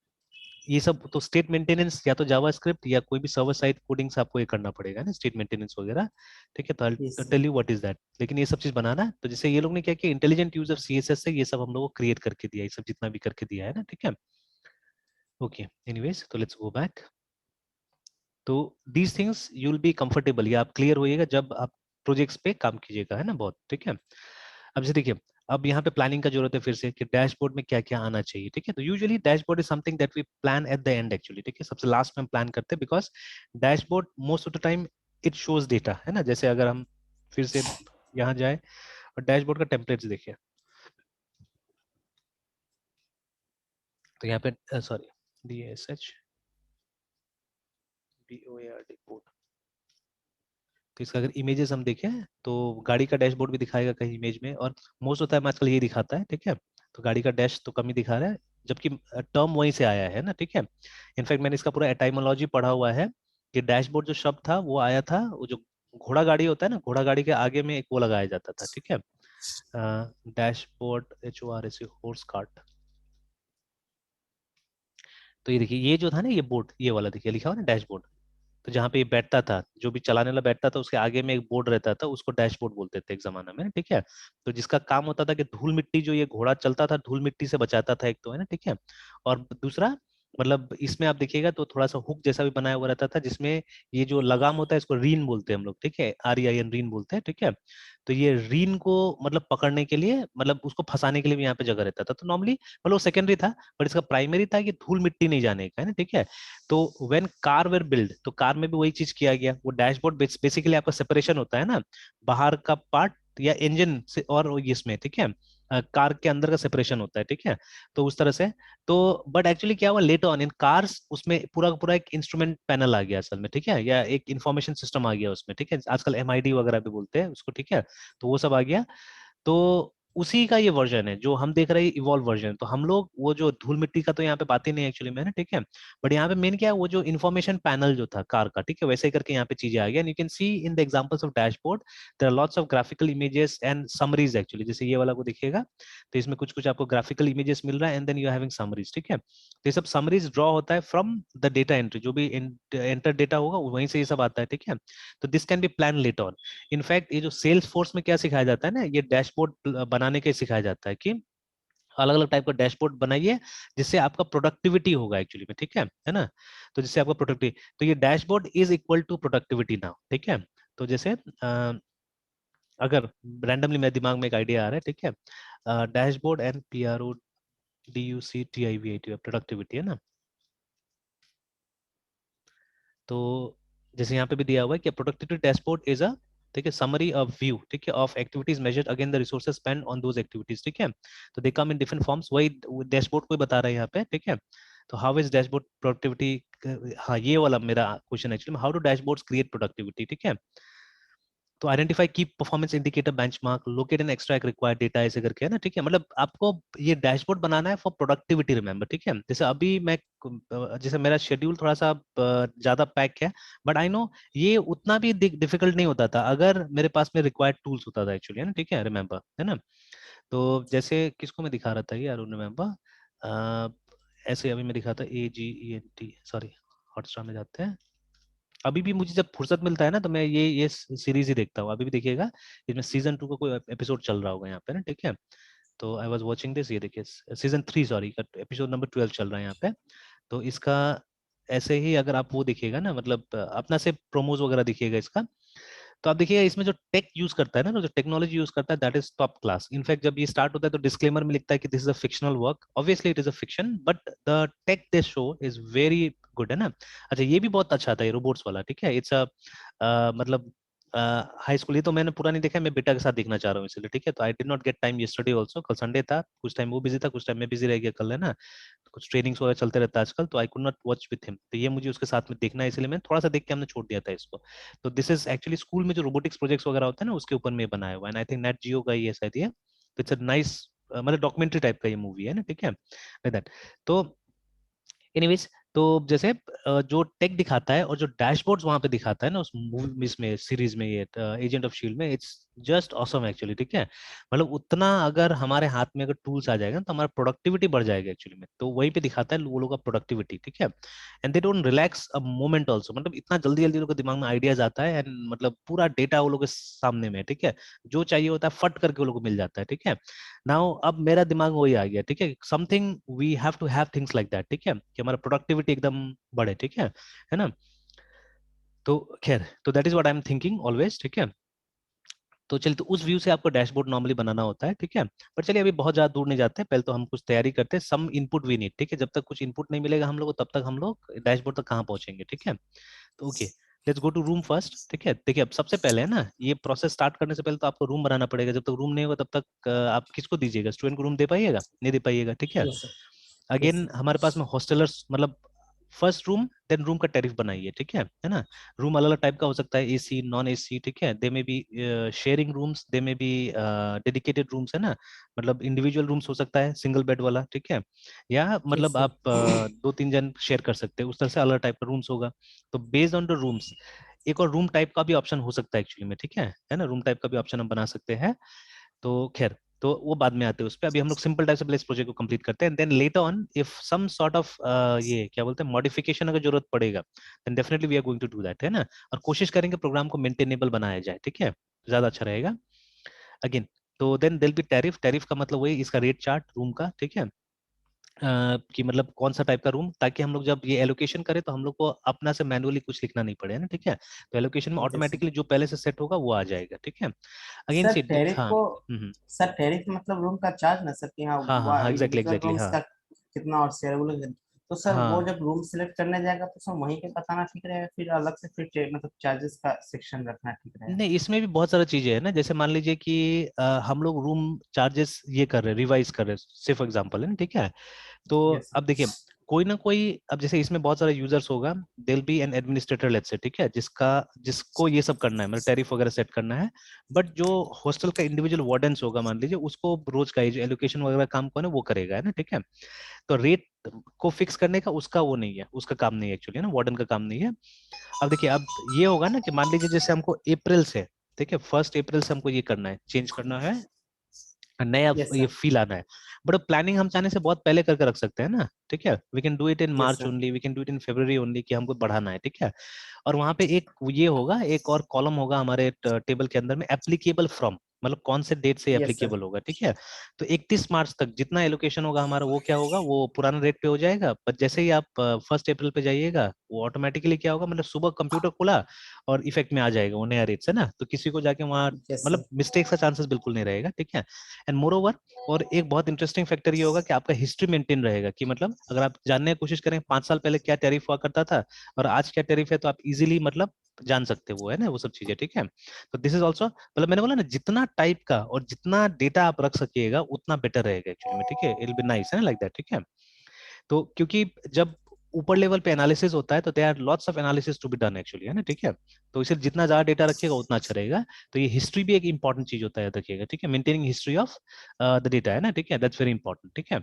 ये सब तो स्टेट मेंटेनेंस या तो जावास्क्रिप्ट या कोई भी सर्वर साइड कोडिंग से आपको ये करना पड़ेगा ना, स्टेट मेंटेनेंस वगैरह, ठीक है। तो yes I sir. Tell you what is that, लेकिन ये सब चीज बनाना है। तो जैसे ये लोग ने क्या किया, इंटेलिजेंट यूज ऑफ सीएसएस से ये सब हम लोग को क्रिएट करके दिया, ये सब जितना भी करके दिया है ना, ठीक है। ओके एनीवेज, तो लेट्स गो बैक। तो these things you will be comfortable, या आप क्लियर होइएगा जब आप प्रोजेक्ट्स पे काम कीजिएगा, है ना, बहुत ठीक है। अब जैसे देखिए अब यहाँ पे प्लानिंग का जरूरत है फिर से कि डैशबोर्ड में क्या क्या आना चाहिए, ठीक है। तो usually dashboard is something that we plan at the end actually, ठीक है, सबसे लास्ट में हम प्लान करते हैं, because dashboard most of the time it shows data, है ना। जैसे अगर हम फिर से यहाँ जाए और डैशबोर्ड का टेम्पलेट्स देखिए, तो यहाँ पे सॉरी DSH BOARD बोर्ड, तो इसका अगर इमेजेस हम देखें तो गाड़ी का डैशबोर्ड भी दिखाएगा कहीं इमेज में, और मोस्ट ऑफ द टाइम आजकल ये दिखाता है, ठीक है। तो गाड़ी का डैश तो कम ही दिखा रहा है, जबकि टर्म वहीं से आया है ना, ठीक है। इनफैक्ट मैंने इसका पूरा एटाइमोलॉजी पढ़ा हुआ है कि डैशबोर्ड जो शब्द था वो आया था, वो जो घोड़ा गाड़ी होता है ना, घोड़ा गाड़ी के आगे में एक वो लगाया जाता था, ठीक है। Dashboard HORS horse cart. तो ये देखिए, ये जो था ना, ये बोर्ड, ये वाला देखिए लिखा हुआ ना डैशबोर्ड, तो जहाँ पे ये बैठता था, जो भी चलाने वाला बैठता था, उसके आगे में एक बोर्ड रहता था, उसको डैशबोर्ड बोलते थे एक जमाना में, ठीक है। तो जिसका काम होता था कि धूल मिट्टी, जो ये घोड़ा चलता था धूल मिट्टी से बचाता था, एक तो, है ना, ठीक है। और दूसरा, मतलब इसमें आप देखिएगा तो थोड़ा सा हुक जैसा भी बनाया हुआ रहता था, जिसमें ये जो लगाम होता है इसको रीन बोलते हैं हम लोग, ठीक है, REIN रीन बोलते हैं, ठीक है। तो ये रीन को मतलब पकड़ने के लिए, मतलब उसको फंसाने के लिए भी यहाँ पे जगह रहता था। तो नॉर्मली मतलब वो सेकेंडरी था, बट इसका प्राइमरी था कि धूल मिट्टी नहीं जाने का, है ना, ठीक है। तो व्हेन कार वेर बिल्ड, तो कार में भी वही चीज किया गया। वो डैशबोर्ड बेसिकली आपका सेपरेशन होता है ना, बाहर का पार्ट या इंजन से और इसमें, ठीक है, कार के अंदर का सेपरेशन होता है, ठीक है। तो उस तरह से, तो बट एक्चुअली क्या हुआ लेटर ऑन इन कार्स, उसमें पूरा का पूरा एक इंस्ट्रूमेंट पैनल आ गया असल में, ठीक है, या एक इंफॉर्मेशन सिस्टम आ गया उसमें, ठीक है, आजकल MID वगैरह भी बोलते हैं उसको, ठीक है। तो वो सब आ गया। तो उसी का ये वर्जन है जो हम देख रहे हैं, इवॉल्व वर्जन। तो हम लोग वो जो धूल मिट्टी का तो यहाँ पे बात ही नहीं एक्चुअली में, ठीक है। बट यहाँ पे मेन क्या है, वो जो इन्फॉर्मेशन पैनल जो था कार का, ठीक है, वैसे ही करके यहाँ पे चीजें आ गई। And you can see in the examples of dashboard there are lots of graphical images and summaries actually. जैसे ये वाला को देखिएगा तो इसमें कुछ कुछ आपको ग्राफिकल इमेजेस मिल रहा है, and then you are having summaries, ठीक है। तो ये सब समरीज ड्रॉ होता है फ्रॉम द डेटा एंट्री, जो भी एंटर डेटा होगा वहीं से ये सब आता है, ठीक है। तो this can be plan later on. In fact ये जो सेल्स फोर्स में क्या सिखाया जाता है ना, ये डैशबोर्ड बनाने के सिखाया जाता है कि अलग अलग टाइप का डैशबोर्ड बनाइए जिससे आपका प्रोडक्टिविटी होगा एक्चुअली में, ठीक है ना। तो जिससे आपका प्रोडक्टिविटी, तो ये dashboard is equal to productivity now, ठीक है। तो जैसे अगर रैंडमली मेरे दिमाग में एक आइडिया आ रहा है, ठीक है, डैशबोर्ड एंड PRODUCTIVIT प्रोडक्टिविटी, है ना। तो जैसे यहाँ पे भी दिया हुआ है कि प्रोडक्टिविटी डैशबोर्ड इज अ, ठीक है, समरी ऑफ व्यू, ठीक है, of activities measured again the resources spend on those activities, ठीक है। तो दे कम इन डिफरेंट फॉर्म्स, वही डैशबोर्ड को ही बता रहे हैं यहाँ पे, ठीक है। तो हाउ इज डैशबोर्ड प्रोडक्टिविटी, हाँ ये वाला मेरा question actually, how do dashboards create productivity, ठीक है। तो आइडेंटिफाई की performance indicator benchmark, locate and extract required data, ऐसे करके, है ना, ठीक है। मतलब आपको ये डैशबोर्ड बनाना है फॉर प्रोडक्टिविटी, रिमेंबर, ठीक है। जैसे अभी मैं जैसे मेरा शेड्यूल थोड़ा सा ज्यादा पैक है, बट आई नो ये उतना भी डिफिकल्ट नहीं होता था अगर मेरे पास में रिक्वायर्ड टूल्स होता था एक्चुअली, है ना, ठीक है, रिमेंबर, है ना। तो जैसे किसको मैं दिखा रहा था ये, अरुण रिमेंबर, ऐसे अभी मैं दिखा था AGENT, सॉरी, हॉटस्टार में जाते हैं। अभी भी मुझे जब फुर्सत मिलता है ना तो मैं ये सीरीज ही देखता हूँ। अभी भी देखिएगा, इसमें सीजन 2 का कोई एपिसोड चल रहा होगा यहाँ पे ना, ठीक है। तो आई वाज वाचिंग दिस, ये देखिए सीजन 3 सॉरी का एपिसोड नंबर 12 चल रहा है यहाँ पे। तो इसका ऐसे ही अगर आप वो देखिएगा ना, मतलब अपना से प्रोमोज वगैरह देखिएगा इसका, तो आप देखिएगा इसमें जो टेक यूज करता है ना, जो टेक्नोलॉजी यूज करता है, that is top class. In fact जब ये स्टार्ट होता है तो डिस्क्लेमर में लिखता है कि this is a fictional work, obviously it is a fiction, but the take they show is very good, है ना। अच्छा ये भी बहुत अच्छा था, ये रोबोट्स वाला, ठीक है। इट्स अ मतलब हाई स्कूल, ये तो मैंने पूरा नहीं देखा, मैं बेटा के साथ देखना चाह रहा हूँ इसलिए, ठीक है। तो I did not get time yesterday also, कल संडे था, कुछ टाइम वो बिजी था, कुछ टाइम मैं बिजी रह गया कल, है ना। कुछ ट्रेनिंग्स वगैरह चलते रहता है आजकल, तो I could not watch with him, तो ये मुझे उसके साथ में देखना है, इसलिए मैंने थोड़ा सा देख के हमने छोड़ दिया था इसको। तो दिस इज एक्चुअली स्कूल में जो रोबोटिक्स प्रोजेक्ट्स वगैरह होते हैं ना, उसके ऊपर में बनाया हुआ है, एंड आई थिंक नेट जियो का ये शायद ये, तो इट्स अ नाइस, मतलब डॉक्यूमेंट्री टाइप का ये मूवी है ना, ठीक है, लाइक दैट। तो एनीवेज, तो जैसे जो टेक दिखाता है और जो डैशबोर्ड्स वहां पे दिखाता है ना उस मूवी में, सीरीज में, ये एजेंट ऑफ शील्ड में, इट्स जस्ट ऑसम एक्चुअली, ठीक है। मतलब उतना अगर हमारे हाथ में अगर टूल्स आ जाएगा तो हमारा प्रोडक्टिविटी बढ़ जाएगा एक्चुअली में। तो वहीं पे दिखाता है वो लोग का प्रोडक्टिविटी, ठीक है। And they don't relax a moment also, मतलब इतना जल्दी जल्दी लोग के दिमाग में आइडियाज आता है, एंड मतलब पूरा डेटा वो लोग के सामने में, ठीक है। जो चाहिए होता है फट करके वो लोग को मिल जाता है, ठीक है। नाउ अब मेरा दिमाग वही आ गया, ठीक है, something we have to have things like that, ठीक है, कि हमारा प्रोडक्टिविटी एकदम बढ़े, ठीक है ना। तो खैर, तो that is what I am thinking always, ठीक है। तो चलिए, तो उस व्यू से आपको डैशबोर्ड नॉर्मली बनाना होता है, ठीक है। पर चलिए अभी बहुत ज्यादा दूर नहीं जाते हैं, पहले तो हम कुछ तैयारी करते हैं, सम इनपुट वी नीड, ठीक है। जब तक कुछ इनपुट नहीं मिलेगा हम लोग को, तब तक हम लोग डैशबोर्ड तक कहाँ पहुंचेंगे, ठीक है। तो okay, let's go to room first, ठीक है। देखिए अब सबसे पहले है ना, ये प्रोसेस स्टार्ट करने से पहले तो आपको रूम बनाना पड़ेगा। जब तक रूम नहीं होगा तब तक आप किसको दीजिएगा, स्टूडेंट को रूम दे पाइएगा, नहीं दे पाइएगा, ठीक है। Yes sir. Yes again sir. हमारे पास में हॉस्टलर्स, मतलब फर्स्ट रूम देन रूम का टैरिफ बनाइए, ठीक है ना। रूम अलग अलग टाइप का हो सकता है, एसी नॉन एसी, ठीक है। दे में बी शेयरिंग रूम्स, दे में बी डेडिकेटेड रूम्स, है ना। मतलब इंडिविजुअल रूम्स हो सकता है सिंगल बेड वाला, ठीक है। या यस मतलब सर। आप 2-3 जन शेयर कर सकते हैं, उस तरह से अलग टाइप का रूम्स होगा। तो बेस्ड ऑन द रूम्स एक और रूम टाइप का भी ऑप्शन हो सकता है एक्चुअली में, ठीक है ना। रूम टाइप का भी ऑप्शन हम बना सकते हैं। तो खैर, तो वो बाद में आते हैं उस पर। अभी हम लोग सिंपल टाइप से पहले इस प्रोजेक्ट को कंप्लीट करते हैं, then later on if some sort of ये क्या बोलते हैं मॉडिफिकेशन अगर जरूरत पड़ेगा, then definitely we are going to do that, है ना। और कोशिश करेंगे प्रोग्राम को मेंटेनेबल बनाया जाए, ठीक है, ज्यादा अच्छा रहेगा। अगेन, तो देन देल बी टैरिफ, टैरिफ का मतलब वही इसका रेट चार्ट रूम का, ठीक है। कि मतलब कौन सा टाइप का रूम, ताकि हम लोग जब ये एलोकेशन करें तो हम लोग को अपना से मैनुअली कुछ लिखना नहीं पड़े, है ना, ठीक है। तो एलोकेशन में यस सर। ऑटोमेटिकली जो पहले से सेट होगा वो आ जाएगा, ठीक है। अगेन सर सी, टैरिफ हाँ, को, सर टैरिफ मतलब रूम का चार्ज ना सर, कि हाँ हाँ हाँ हाँ, एग्जैक्टली इंडिविजुअल एग्जैक्टली, रूम्स हाँ का कितना और शेयरेबल। तो सर वो हाँ। जब रूम सिलेक्ट करने जाएगा तो सर वहीं पे बताना ठीक रहेगा, फिर अलग से फिर मतलब चार्जेस का सेक्शन रखना ठीक रहेगा। नहीं, इसमें भी बहुत सारी चीजें हैं ना, जैसे मान लीजिए कि हम लोग रूम चार्जेस ये कर रहे हैं, रिवाइज कर रहे हैं, सिर्फ एग्जांपल है ना, ठीक है। तो यस अब देखिए, कोई ना कोई, अब जैसे इसमें बहुत सारे यूजर्स होगा, देल B an administrator let's say, ठीक है, जिसका जिसको ये सब करना है, मतलब टैरिफ वगैरह सेट करना है। बट जो हॉस्टल का इंडिविजुअल वार्डन्स होगा मान लीजिए, उसको रोज का ये जो एलोकेशन वगैरह काम कौन है वो करेगा, है ना, ठीक है। तो रेट को फिक्स करने का उसका वो नहीं है, उसका काम नहीं है एक्चुअली, है ना, वार्डन का काम नहीं है। अब देखिए, अब ये होगा ना कि मान लीजिए जैसे हमको अप्रैल से, ठीक है, 1 अप्रैल से हमको ये करना है, चेंज करना है, नया यस ये सर। फील आना है। बट प्लानिंग हम चाहने से बहुत पहले करके रख सकते हैं ना, ठीक है। We can do it in yes March sir. Only, we can do it in February only, कि हमको बढ़ाना है, ठीक है। और वहां पे एक ये होगा, एक और कॉलम होगा हमारे टेबल के अंदर में, एप्लीकेबल फ्रॉम, मतलब कौन से डेट से यस सर। एप्लीकेबल होगा, ठीक है। तो 31 मार्च तक जितना एलोकेशन होगा हमारा, वो क्या होगा, वो पुराना रेट पे हो जाएगा। पर जैसे ही आप 1 अप्रैल पे जाइएगा, वो ऑटोमेटिकली क्या होगा, मतलब सुबह कंप्यूटर खुला और इफेक्ट में आ जाएगा वो नया रेट, है ना। तो किसी को जाके वहाँ यस मतलब सर। मिस्टेक्स का चांसेस बिल्कुल नहीं रहेगा, ठीक है। एंड मोर ओवर, और एक बहुत इंटरेस्टिंग फैक्टर ये होगा कि आपका हिस्ट्री मेंटेन रहेगा, कि मतलब अगर आप जानने की कोशिश करें 5 साल पहले क्या टैरिफ हुआ करता था और आज क्या टैरिफ है, तो आप इजीली मतलब जान सकते हो, है ना, वो सब चीजें, ठीक है। तो दिस इज ऑल्सो, मतलब मैंने बोला ना, जितना टाइप का और जितना डेटा आप रख सकिएगा उतना बेटर रहेगा एक्चुअली में, ठीक है। इट विल बी नाइस, है ना, लाइक दैट, ठीक है। तो क्योंकि जब ऊपर लेवल पे एनालिसिस होता है तो there are lots of analysis to be done actually, है ना, ठीक है। तो इसे जितना ज्यादा डेटा रखिएगा उतना अच्छा रहेगा। तो ये हिस्ट्री भी एक इंपॉर्टेंट चीज होता है, याद रखिएगा, ठीक है। Maintaining history of the data, है ना, ठीक है, दैट्स वेरी इंपॉर्टेंट, ठीक है।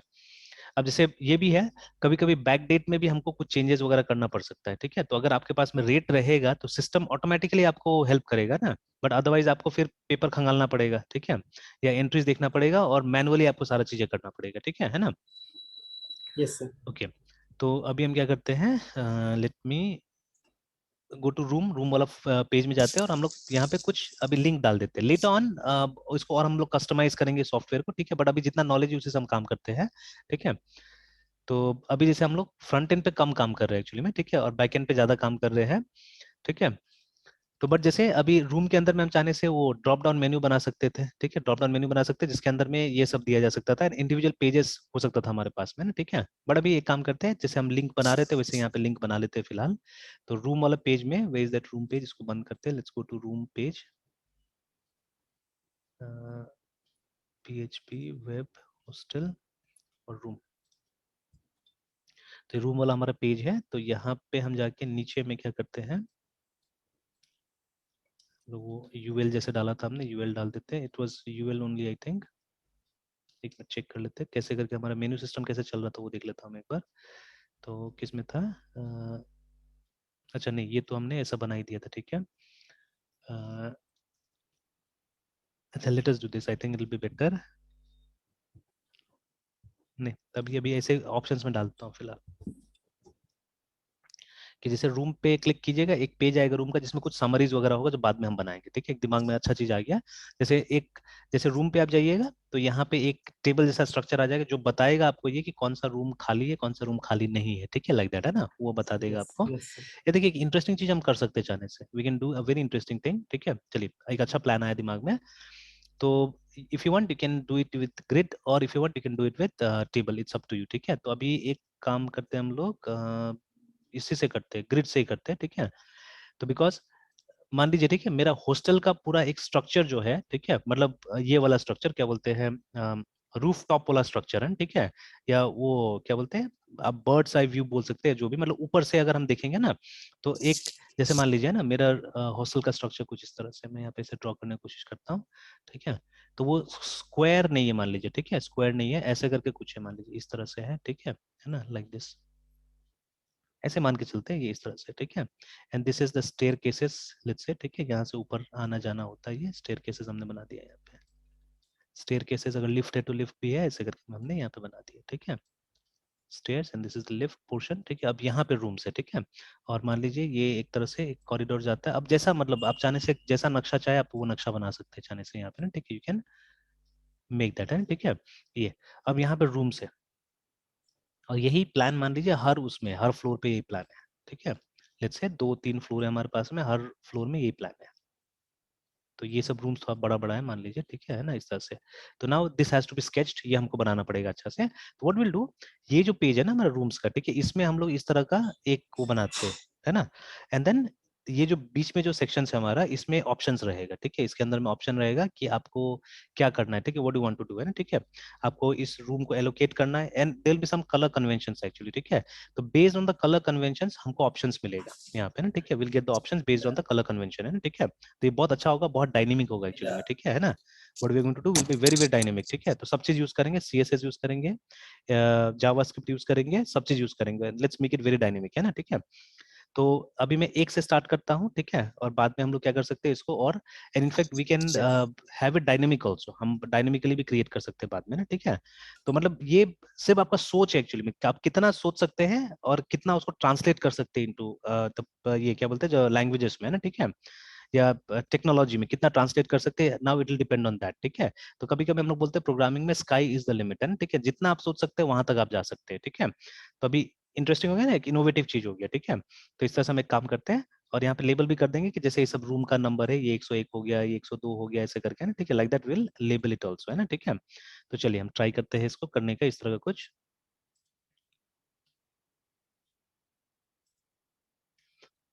अब जैसे ये भी है, कभी कभी बैक डेट में भी हमको कुछ चेंजेस वगैरह करना पड़ सकता है, ठीक है। तो अगर आपके पास में रेट रहेगा तो सिस्टम ऑटोमेटिकली आपको हेल्प करेगा ना। बट अदरवाइज आपको फिर पेपर खंगालना पड़ेगा, ठीक है, या एंट्रीज देखना पड़ेगा और मैनुअली आपको सारा चीजें करना पड़ेगा, ठीक है ना। Yes sir. ओके, तो अभी हम क्या करते हैं, let me go to room, room वाला पेज में जाते हैं और हम लोग यहाँ पे कुछ अभी लिंक डाल देते हैं, लेट ऑन इसको और हम लोग कस्टमाइज करेंगे सॉफ्टवेयर को, ठीक है। बट अभी जितना नॉलेज है उसी से हम काम करते हैं, ठीक है। तो अभी जैसे हम लोग फ्रंट एंड पे कम काम कर रहे हैं एक्चुअली में, ठीक है, और बैक एंड पे ज्यादा काम कर रहे हैं, ठीक है। तो बट जैसे अभी रूम के अंदर में हम चाहने से वो ड्रॉप डाउन मेन्यू बना सकते थे, ठीक है, ड्रॉप डाउन मेन्यू बना सकते हैं जिसके अंदर में ये सब दिया जा सकता था, इंडिविजुअल पेजेस हो सकता था हमारे पास में ना, ठीक है। बट अभी एक काम करते हैं, जैसे हम लिंक बना रहे थे वैसे यहाँ पे लिंक बना लेते हैं फिलहाल। तो रूम वाला पेज में, where is that room page, इसको बंद करते हैं, let's go to room page, PHP web hostel और रूम। तो रूम वाला हमारा पेज है, तो यहाँ पे हम जाके नीचे में क्या करते हैं, तो वो यूएल जैसे डाला था हमने, यूएल डाल देते हैं, it was UL only I think. एक मिनट चेक कर लेते हैं कैसे करके हमारा मेन्यू सिस्टम कैसे चल रहा था, वो देख लेता हूँ एक बार। तो किस में था, अच्छा नहीं, ये तो हमने ऐसा बना ही दिया था, ठीक है। अ, अच्छा, let us do this, I think it will be better. नहीं, अभी अभी ऐसे ऑप्शंस में डालता हूँ फिलहाल। कि जैसे रूम पे क्लिक कीजिएगा, एक पेज आएगा रूम का जिसमें कुछ समरीज वगैरह होगा जो बाद में हम बनाएंगे, ठीक है। एक दिमाग में अच्छा चीज आ गया, जैसे रूम पे आप जाइएगा तो यहाँ पे एक टेबल जैसा स्ट्रक्चर आ जाएगा जो बताएगा आपको ये कि कौन सा रूम खाली है, कौन सा रूम खाली नहीं है, ठीक है, लाइक दैट, है ना, वो बता देगा यस आपको। Yes sir. ये देखिए एक इंटरेस्टिंग चीज हम कर सकते हैं चाहने से, we can do a very interesting thing, ठीक है। चलिए एक अच्छा प्लान आया दिमाग में। तो if you want you can do it with grid, और if you want you can do it with table, it's up to you, ठीक है। तो अभी एक काम करते हैं हम लोग, इसी से करते हैं, ग्रिड से ही करते हैं, ठीक है। तो बिकॉज मान लीजिए, ठीक है, मेरा हॉस्टल का पूरा एक स्ट्रक्चर जो है, ठीक है, मतलब ये वाला स्ट्रक्चर क्या बोलते हैं, रूफ टॉप वाला स्ट्रक्चर है, ठीक है, या वो क्या बोलते हैं, आप बर्ड्स आई व्यू बोल सकते हैं, जो भी, मतलब ऊपर से अगर हम देखेंगे ना, तो एक जैसे मान लीजिए ना मेरा हॉस्टल का स्ट्रक्चर कुछ इस तरह से, मैं यहाँ पे इसे ड्रॉ करने की कोशिश करता हूँ, ठीक है। तो वो स्क्वायर नहीं है मान लीजिए, ठीक है, स्क्वायर नहीं है, ऐसे करके कुछ है, मान लीजिए इस तरह से है, ठीक है ना, लाइक दिस, ऐसे मान के चलते हैं ये इस तरह से, ठीक है। And this is the staircases, let's say, ठीक है, यहाँ से ऊपर आना जाना होता है, ये स्टेयर केसेस हमने बना दिया यहाँ पे। स्टेयर केसेस अगर लिफ्ट है तो लिफ्ट भी है, ऐसे करके हमने यहाँ पे बना दिया, ठीक है, stairs, and this is the lift portion, ठीक है। अब यहाँ पे रूम्स है, ठीक है, और मान लीजिए ये एक तरह से एक कॉरिडोर जाता है। अब जैसा मतलब आप चाहने से जैसा नक्शा चाहे आप वो नक्शा बना सकते हैं चाहने से यहाँ पे ना, ठीक है, यू कैन मेक दैट है, ठीक है। ये अब यहाँ पे रूम्स है, और यही प्लान मान लीजिए हर उसमें हर फ्लोर पे यही प्लान है, ठीक है। लेट्स से 2-3 फ्लोर है हमारे पास में, हर फ्लोर में यही प्लान है। तो ये सब रूम्स थोड़ा बड़ा बड़ा है मान लीजिए, ठीक है ना, इस तरह से। तो now this has to be sketched, ये हमको बनाना पड़ेगा अच्छा से। तो व्हाट विल डू, ये जो पेज है ना हमारा रूम्स का, ठीक है, इसमें हम लोग इस तरह का एक वो बनाते हैं, है ना। एंड देन ये जो बीच में जो सेक्शन है हमारा, इसमें ऑप्शंस रहेगा, ठीक है, इसके अंदर में ऑप्शन रहेगा कि आपको क्या करना है, ठीक है, what do want to do, है ना, ठीक है। आपको इस रूम को एलोकेट करना है, and there will be some colour conventions actually, ठीक है। तो based on the colour conventions हमको ऑप्शंस मिलेगा यहाँ पे ना, ठीक है, will get the options based on the colour convention, है ना, ठीक है। तो ये बहुत अच्छा होगा, बहुत डायनेमिक होगा एक्चुअली में, ठीक है ना। What we are going to do will be very very dynamic, ठीक है। तो सब चीज यूज करेंगे, सीएसएस यूज करेंगे, जावास्क्रिप्ट यूज करेंगे, सब चीज यूज करेंगे, let's make it very dynamic, है ना, ठीक है। तो अभी मैं एक से स्टार्ट करता हूँ, ठीक है, और बाद में हम लोग क्या कर सकते हैं इसको, और and in fact we can have it dynamic also, हम डायनेमिकली भी क्रिएट कर सकते हैं बाद में ना, ठीक है। तो मतलब ये सिर्फ आपका सोच है एक्चुअली में, कि आप कितना सोच सकते हैं और कितना उसको ट्रांसलेट कर सकते हैं इनटू ये क्या बोलते हैं जो लैंग्वेजेस में, है ना, ठीक है, या टेक्नोलॉजी में कितना ट्रांसलेट कर सकते हैं, now it will depend on that, ठीक है। तो कभी कभी हम लोग बोलते हैं प्रोग्रामिंग में स्काई इज द लिमिट, है ना, ठीक है, जितना आप सोच सकते हैं वहां तक आप जा सकते हैं, ठीक है। तो अभी इंटरेस्टिंग हो गया ना, एक इनोवेटिव चीज हो गया, ठीक है। तो इस तरह से हम एक काम करते हैं, और यहाँ पे लेबल भी कर देंगे कि जैसे ये सब रूम का नंबर है, ये 101 हो गया, ये 102 हो गया, ऐसे करके ना, ठीक है, like that will label it also, है ना, ठीक है। तो चलिए हम ट्राई करते हैं इसको करने का इस तरह का कुछ।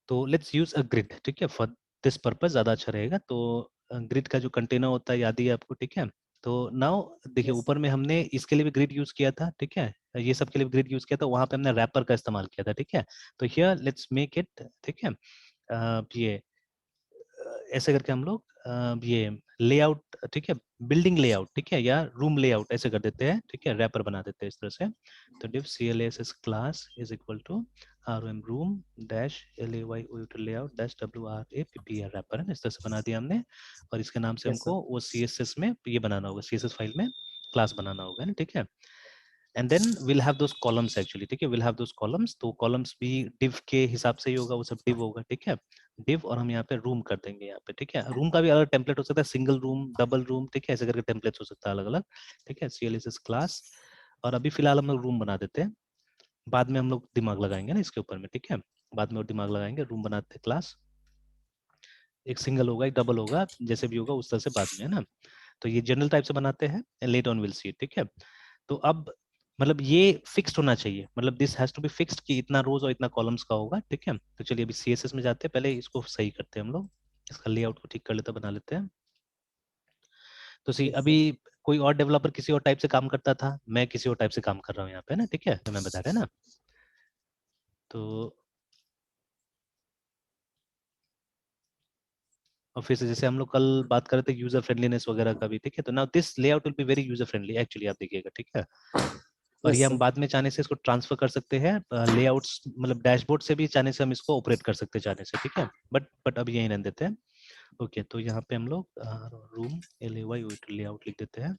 तो लेट्स यूज अ ग्रिड, ठीक है, फॉर दिस पर्पज ज्यादा अच्छा रहेगा। तो ग्रिड का जो कंटेनर होता है याद ही है आपको, ठीक है। तो नाउ देखिए यस ऊपर में हमने इसके लिए भी ग्रिड यूज किया था, ठीक है, ये सब के लिए ग्रिड यूज किया था, वहां पे हमने रैपर का इस्तेमाल किया था, ठीक है। तो हियर लेट्स मेक इट, ठीक है, ये ऐसे करके हम लोग ये लेआउट, ठीक है, बिल्डिंग लेआउट, ठीक है, या रूम लेआउट ऐसे कर देते हैं, ठीक है, रैपर बना देते हैं इस तरह से। तो div classes class is equal to rom room dash layout layout dash wrappr wrapper, है ना, इस तरह से बना दिया हमने। और इसके नाम से यस सर। हमको वो css में ये बनाना होगा, css फाइल में क्लास बनाना होगा ना, ठीक है। And then will have those columns actually, ठीक है, विल हैव दोस कॉलम्स। तो कॉलम्स भी div के हिसाब से ही होगा, वो सब div होगा, ठीक है, div। और हम यहाँ पे रूम कर देंगे यहाँ पे, ठीक है। रूम का भी अलग टेम्पलेट हो सकता है, सिंगल रूम, डबल रूम, ठीक है, ऐसे करके टेम्पलेट्स हो सकता है अलग अलग, ठीक है, cls क्लास। और अभी फिलहाल हम लोग रूम बना देते हैं, बाद में हम लोग दिमाग लगाएंगे ना इसके ऊपर में, ठीक है, बाद में और दिमाग लगाएंगे। रूम बनाते हैं क्लास, एक सिंगल होगा एक डबल होगा, जैसे भी होगा उस तरह से बाद में, है ना। तो ये जनरल टाइप से बनाते हैं, लेट ऑन विल सी, ठीक है। तो अब मतलब ये फिक्स्ड होना चाहिए, मतलब this has to be fixed कि इतना रोज और इतना कॉलम्स का होगा, ठीक है। तो चलिए अभी सीएसएस में जाते हैं, पहले इसको सही करते हैं हम लोग, इसका लेआउट को ठीक कर लेते हैं, बना लेते हैं। तो सी यस अभी सर। कोई और डेवलपर किसी और टाइप से काम करता था, मैं किसी और टाइप से काम कर रहा हूँ यहाँ पे ना, ठीक है, तो मैं बता रहा है ना। तो और फिर से जैसे हम लोग कल बात कर रहे थे यूजर फ्रेंडलीनेस वगैरह का भी, ठीक है, तो now this layout will be very user friendly actually, आप देखिएगा, ठीक है। और ये यस हम सर। बाद में चाहने से इसको ट्रांसफर कर सकते हैं लेआउट्स, मतलब डैशबोर्ड से भी चाहने से हम इसको ऑपरेट कर सकते हैं चाहने से, ठीक है। बट अब यहीं रहने देते हैं। ओके, तो यहाँ पे हम लोग रूम लेआउट लिख देते हैं।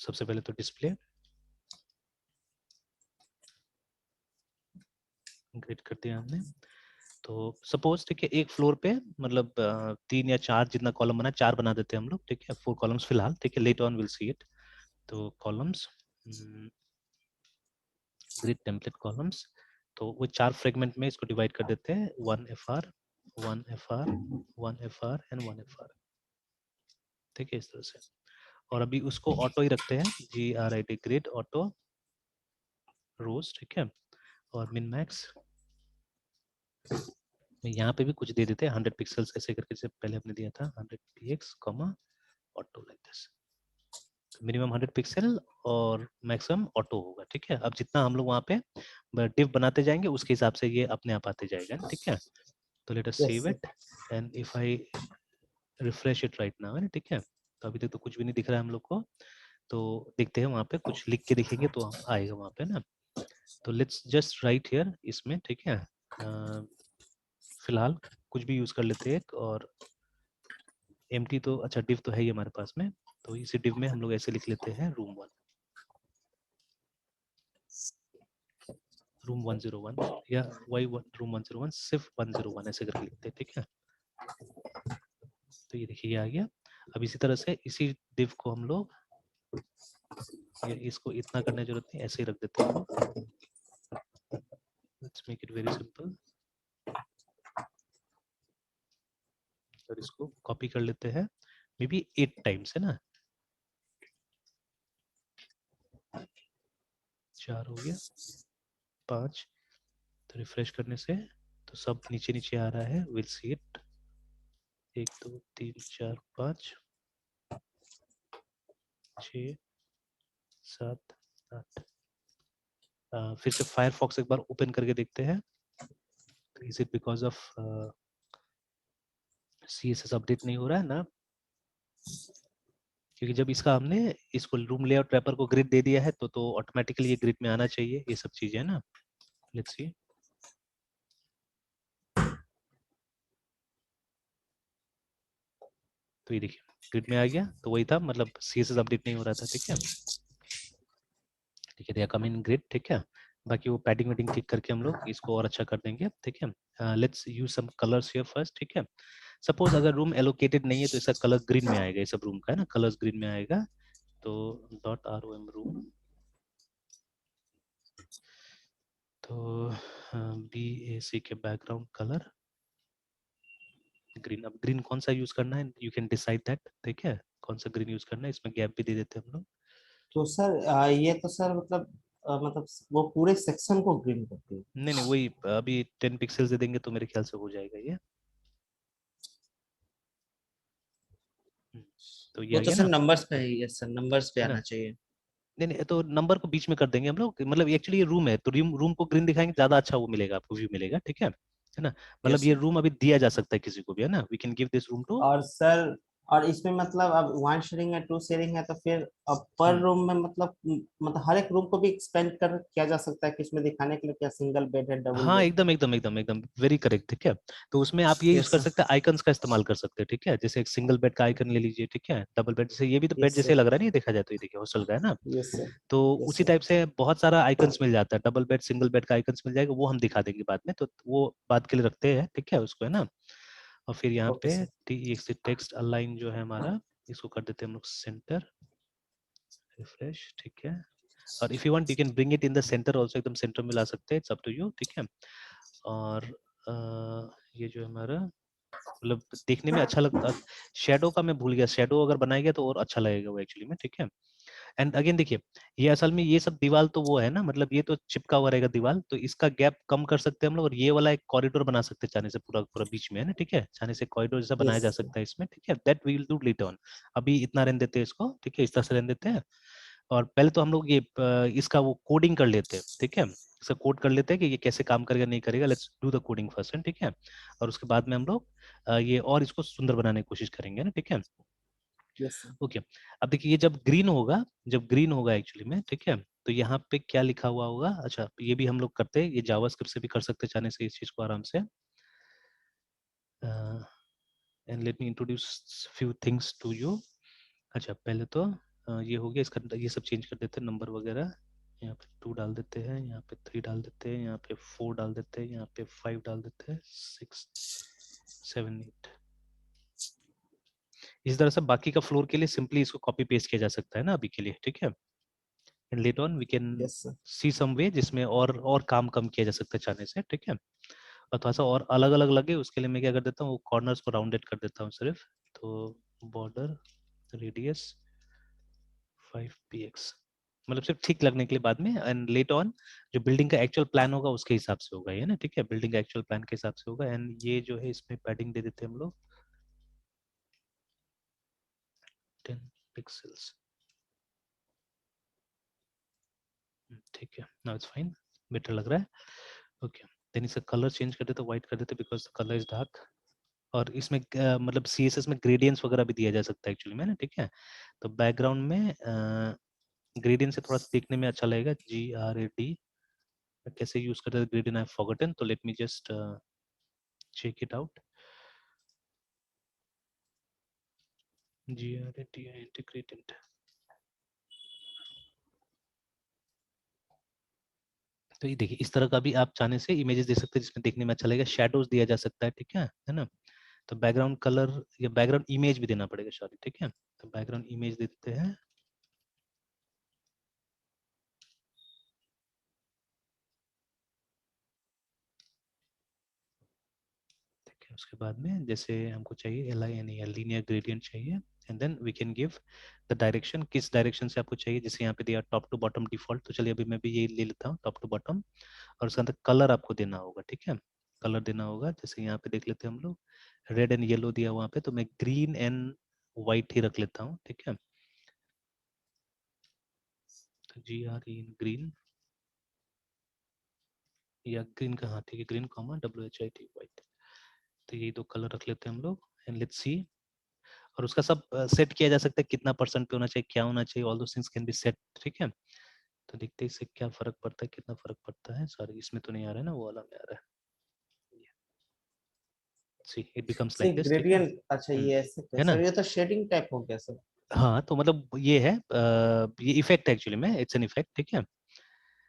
सबसे पहले तो डिस्प्ले ग्रिड कर दिया हमने। तो सपोज ठीक है एक फ्लोर पे मतलब 3 या 4 जितना कॉलम बना, 4 बना देते हैं हम लोग, ठीक है 4 कॉलम्स फिलहाल, ठीक है later on will see it. तो कॉलम्स ग्रिड टेम्पलेट कॉलम्स, तो वो 4 फ्रेगमेंट में इसको डिवाइड कर देते हैं, 1 FR 1 FR 1 FR and 1 FR, ठीक है इस तरह से। और अभी उसको ऑटो ही रखते हैं, GRID ग्रिड ऑटो रोज, ठीक है। और मिन मैक्स यहाँ पे भी कुछ दे देते हैं 100 पिक्सल्स ऐसे करके, जैसे पहले हमने दिया था 100 px auto like this. Minimum 100 pixel और मैक्सिमम ऑटो होगा, ठीक है। अब जितना हम लोग वहाँ पे डिव बनाते जाएंगे उसके हिसाब से ये अपने आप आते जाएगा, ठीक है। तो let us yes save sir. It and if I refresh it right now, है ना, ठीक है। तो अभी तक तो कुछ भी नहीं दिख रहा है हम लोग को, तो देखते हैं वहाँ पे कुछ लिख के दिखेंगे तो आएगा वहाँ पे ना। तो लेट्स जस्ट राइट हियर इसमें, ठीक है। फिलहाल कुछ भी यूज कर लेते हैं एक, और एम्प्टी तो अच्छा डिव तो है ही हमारे पास में, तो इसी डिव में हम लोग ऐसे लिख लेते हैं रूम 101 या रूम 101 सिर्फ 101 ऐसे करके लिखते हैं, ठीक है। तो ये देखिए ये आ गया। अब इसी तरह से इसी डिव को हम लोग ये इसको इतना करने की जरूरत नहीं, ऐसे ही रख देते हैं हम लोग। Let's make it very simple. और इसको कॉपी कर लेते हैं मे बी 8 टाइम्स, है ना। 4 हो गया, 5, तो रिफ्रेश करने से तो सब नीचे नीचे आ रहा है, विल सी इट 1 2 3 4 5 6 7 8। फिर से फायरफॉक्स एक बार ओपन करके देखते हैं। Is it because of CSS update नहीं हो रहा है ना, क्योंकि जब इसका हमने इसको रूम लेआउट रैपर को ग्रिड दे दिया है तो ऑटोमेटिकली ये ग्रिड में आना चाहिए, ये सब चीजें है ना। लेट्स सी, तो ये देखिए ग्रिड में आ गया, तो वही था मतलब CSS अपडेट नहीं हो रहा था, ठीक है। ठीक है, कम इन ग्रिड, ठीक है। बाकी वो पैडिंग वेडिंग ठीक करके हम लोग इसको और अच्छा कर देंगे, ठीक है। Let's use some colours here first, ठीक है। सपोज अगर रूम एलोकेटेड नहीं है तो इसका कलर ग्रीन में आएगा, ये सब रूम का है ना, कलर्स ग्रीन में आएगा। तो .rom रूम, तो BAC के बैकग्राउंड कलर ग्रीन। अब ग्रीन कौन सा यूज करना है, यू कैन डिसाइड दैट, ठीक है। कौन सा ग्रीन यूज करना है, इसमें गैप भी दे देते हैं हम लोग। तो सर ये तो सर मतलब वो पूरे सेक्शन को ग्रीन करती है। नहीं नहीं वही अभी 10 पिक्सल्स दे देंगे तो मेरे ख्याल से हो जाएगा ये। हम्म, तो ये वो आ तो गया सर ना, नंबर्स पे है, यस सर नंबर्स पे है ना। आना चाहिए। नहीं नहीं तो नंबर को बीच में कर देंगे हम लोग, मतलब एक्चुअली ये रूम है तो रूम को ग्रीन दिखाएंगे, ज्यादा अच्छा वो मिलेगा आपको, व्यू मिलेगा, ठीक है ना। मतलब यस ये सर। रूम अभी दिया जा सकता है किसी को भी, है ना, we can give this room to. और सर और इसमें मतलब अब वन शेयरिंग है टू शेयरिंग है तो फिर अब पर रूम में मतलब हर एक रूम को भी एक्सपेंड कर किया जा सकता है कि इसमें दिखाने के लिए क्या सिंगल बेड है डबल हाँ बेड। एकदम एकदम एकदम एकदम वेरी करेक्ट, ठीक है। तो उसमें आप ये यूज यस कर सर। सकते हैं, आइकन्स का इस्तेमाल कर सकते हैं, ठीक है। जैसे एक सिंगल बेड का आइकन ले लीजिए, ठीक है, डबल बेड, जैसे ये भी तो बेड यस जैसे सर। लग रहा है, नहीं देखा जाए तो, ये देखिए हॉस्टल का है ना। Yes sir. तो यस उसी सर। टाइप से बहुत सारा आइकन्स मिल जाता है, डबल बेड सिंगल बेड का आइकन्स मिल जाएगा, वो हम दिखा देंगे बाद में, तो वो बात के लिए रखते हैं, ठीक है उसको, है ना। और फिर यहाँ ओके पे सर। टेक्स्ट अलाइन जो है हमारा, इसको कर देते हैं हम लोग सेंटर, रिफ्रेश, ठीक है। और if you want you can bring it in the centre also, एकदम सेंटर में ला सकते हैं, इट्स अप टू यू, ठीक है। और ये जो हमारा मतलब देखने में अच्छा लगता, शेडो का मैं भूल गया, शेडो अगर बनाएगा तो और अच्छा लगेगा वो एक्चुअली में, ठीक है। एंड अगेन देखिए ये असल में ये सब दीवार तो वो है ना, मतलब ये तो चिपका हुआ रहेगा दीवार, तो इसका गैप कम कर सकते हैं हम लोग, और ये वाला एक कॉरिडोर बना सकते हैं चाहने से, पूरा पूरा बीच में, है ना, ठीक है, चाहने से कॉरिडोर जैसा बनाया यस जा सर। सकता है इसमें, ठीक है। That we will do later on. अभी इतना रहने देते हैं इसको, ठीक है, इस तरह से रहने देते हैं। और पहले तो हम लोग ये इसका वो कोडिंग कर लेते हैं, ठीक है, इसका कोड कर लेते हैं कि ये कैसे काम करेगा नहीं करेगा, let's do the coding first, ठीक है। और उसके बाद में हम लोग ये और इसको सुंदर बनाने की कोशिश करेंगे ना, ठीक है। Yes sir. ओके, अब देखिए ये जब ग्रीन होगा एक्चुअली में, ठीक है, तो यहाँ पे क्या लिखा हुआ होगा, अच्छा ये भी हम लोग करते हैं, ये जावास्क्रिप्ट से भी कर सकते हैं चाहने से इस चीज को आराम से। And let me introduce few things to you. अच्छा पहले तो ये हो गया, इसका ये सब चेंज कर देते हैं, नंबर वगैरह यहाँ पे 2 डाल देते हैं, यहाँ पे 3 डाल देते हैं, यहाँ पे 4 डाल देते हैं, यहाँ पे 5 डाल देते हैं, 6 7 8। इस तरह से बाकी का फ्लोर के लिए सिंपली इसको कॉपी पेस्ट किया जा सकता है ना अभी के लिए, ठीक है। And later on we can yes sir. See some way जिसमें और काम कम किया जा सकता है चाहने से, ठीक है। और थोड़ा सा और अलग अलग लगे उसके लिए मैं क्या कर देता हूँ, कॉर्नर्स को राउंडेड कर देता हूँ सिर्फ। तो बॉर्डर रेडियस 5 px, मतलब सिर्फ ठीक लगने के लिए बाद में। एंड लेट ऑन जो बिल्डिंग का एक्चुअल प्लान होगा उसके हिसाब से होगा ये ना, ठीक है, बिल्डिंग का एक्चुअल प्लान के हिसाब से होगा। एंड ये जो है इसमें पैडिंग दे देते हैं हम लोग 10 पिक्सल्स, ठीक है, नाउ इट्स फाइन, बेटर लग रहा है। ओके, देन इसका कलर चेंज कर देते, व्हाइट कर देते बिकॉज कलर इज डार्क। और इसमें मतलब CSS में ग्रेडियंट्स वगैरह भी दिया जा सकता है एक्चुअली में ना, ठीक है। तो बैकग्राउंड में ग्रेडियंट से थोड़ा सा देखने में अच्छा लगेगा, GRAD कैसे यूज करते हैं ग्रेडियंट, आई हैव फॉरगॉटन, तो let me just check it out. GRAD integrated, तो ये देखिए इस तरह का भी आप चाहने से इमेजेस दे सकते हैं जिसमें देखने में अच्छा लगेगा, शेडोज दिया जा सकता है, ठीक है ना। तो बैकग्राउंड कलर या बैकग्राउंड इमेज भी देना पड़ेगा, सॉरी, ठीक है। तो बैकग्राउंड इमेज देते हैं, ठीक है। उसके बाद में जैसे हमको चाहिए LINER लीनियर ग्रेडियंट चाहिए, and then we can give the direction, किस डायरेक्शन से आपको चाहिए, जैसे यहाँ पे दिया टॉप टू बॉटम डिफॉल्ट, तो चलिए अभी मैं भी ये ले लेता हूँ टॉप टू बॉटम। और उसके अंदर कलर आपको देना होगा, ठीक है, कलर देना होगा। जैसे यहाँ पे देख लेते हैं हम लोग रेड एंड येलो दिया वहाँ पे, तो मैं ग्रीन एंड व्हाइट ही रख लेता हूँ, ठीक है। तो GRE इन ग्रीन, या ग्रीन का, हाँ ठीक है, ग्रीन कॉमा WHIT व्हाइट, तो ये 2 कलर रख लेते हैं हम लोग। एंड लेट्स सी, और उसका सब सेट किया जा सकता है, कितना परसेंट पे होना चाहिए, क्या होना चाहिए, all those things can be set, ठीक है। तो देखते हैं इससे क्या फर्क पड़ता है, कितना फर्क पड़ता है। सॉरी इसमें तो नहीं आ रहा है ना, वो वाला में आ रहा है। See it becomes sir like this, ठीक है। ग्रेडियंट, अच्छा ये ऐसे क्या है ना। सर, ये तो शेडिंग टाइप हो गया सर। हाँ तो मतलब ये है ये इफेक्ट एक्चुअली में, इट्स एन इफेक्ट, ठीक है।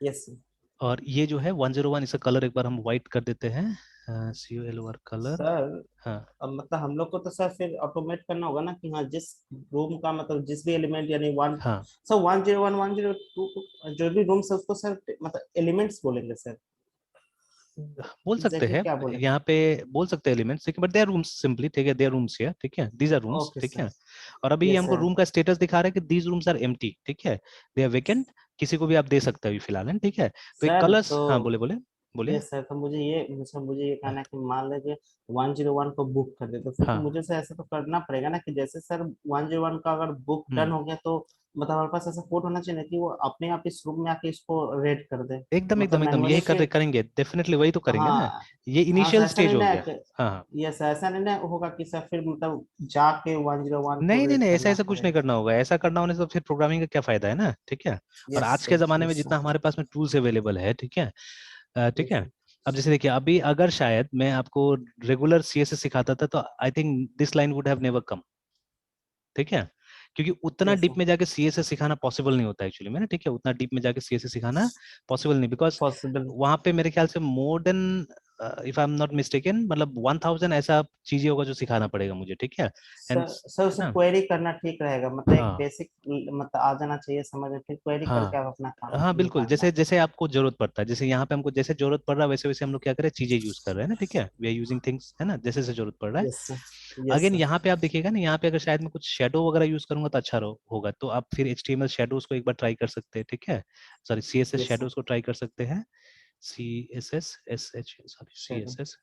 Yes sir. और ये जो है 101, इसका कलर एक बार हम व्हाइट कर देते हैं, COLOR कलर। सर हाँ अब मतलब हम लोग को तो सर फिर ऑटोमेट करना होगा ना कि हाँ जिस रूम का मतलब जिस भी एलिमेंट यानी वन, हाँ, सर 101 102 जो भी रूम है उसको सर मतलब एलिमेंट्स बोलेंगे सर, बोल सकते एग्जैक्टली हैं, क्या बोलेंगे? यहाँ पे बोल सकते हैं एलिमेंट्स, ठीक है, but they are rooms simply, ठीक है, दे आर रूम्स हियर, ठीक है, दीज आर रूम्स, ओके ठीक सर। है। और अभी ये यस हमको सर। रूम का स्टेटस दिखा रहा है कि दीज रूम्स आर एम्प्टी, ठीक है, दे आर वेकेंट, किसी को भी आप दे सकते हैं अभी फिलहाल, है, ठीक है। तो एक सर कलर्स, तो हाँ बोले बोले बोले। यस सर, तो मुझे ये कहना है कि मान लीजिए 101 को बुक कर दे तो फिर तो हाँ, मुझे सर ऐसा तो करना पड़ेगा ना कि जैसे सर 101 का अगर बुक डन हम्म, हो गया तो मतलब हमारे पास ऐसा कोड होना चाहिए ना कि वो अपने आप इस रूम में आके इसको रेड कर दे, एकदम मतलब एकदम एकदम मैनुअली यही कर फिर। करेंगे, डेफिनेटली वही तो करेंगे ना, हाँ। ये हाँ सर इनिशियल ऐसा स्टेज नहीं हो ना गया। हाँ हाँ, यस ऐसा नहीं ना होगा कि सर फिर मतलब जाके 101 को नहीं नहीं रेड नहीं, ऐसा करना ऐसा कुछ नहीं पड़ेगा। करना होगा, ऐसा करना होने से तो फिर प्रोग्रामिंग का क्या फायदा है ना, ठीक है। और यस आज के सर। जमाने में यस जितना सर। हमारे पास में टूल्स अवेलेबल है, ठीक है, ठीक यस है। सर। अब जैसे देखिए अभी अगर शायद मैं आपको रेगुलर CSS सिखाता था तो I think this line would have never come, ठीक है। क्योंकि उतना यस डीप सर। में जाके CSS सिखाना पॉसिबल नहीं होता एक्चुअली में ना, ठीक है, उतना डीप में जाके CSS सिखाना पॉसिबल नहीं, बिकॉज पॉसिबल। वहां पे मेरे ख्याल से more than, if I am not mistaken, मतलब 1000 ऐसा चीजें होगा जो सिखाना पड़ेगा मुझे, ठीक है। एंड, सर है उसे ना। क्वेरी करना ठीक रहेगा, मतलब एक हाँ बेसिक मतलब आ जाना चाहिए समझ में, फिर क्वेरी हाँ करके आप अपना काम हाँ बिल्कुल, निकालना। जैसे जैसे आपको जरूरत पड़ता है, जैसे यहाँ पे हमको जैसे जरूरत पड़ रहा है वैसे वैसे हम लोग क्या करें, चीजें यूज कर रहे हैं ना, ठीक है, वी आर यूजिंग थिंग्स, है ना, जैसे जैसे जरूरत पड़ रहा है। Yes sir. Yes again sir. यहाँ पे आप देखिएगा ना, यहाँ पे अगर शायद मैं कुछ शेडो वगैरह यूज करूंगा तो अच्छा होगा, तो आप फिर HTML शेडोज को एक बार ट्राई कर सकते हैं, ठीक है, sorry CSS yes sir. Shadows को ट्राई कर सकते हैं, सॉरी चलो। CSS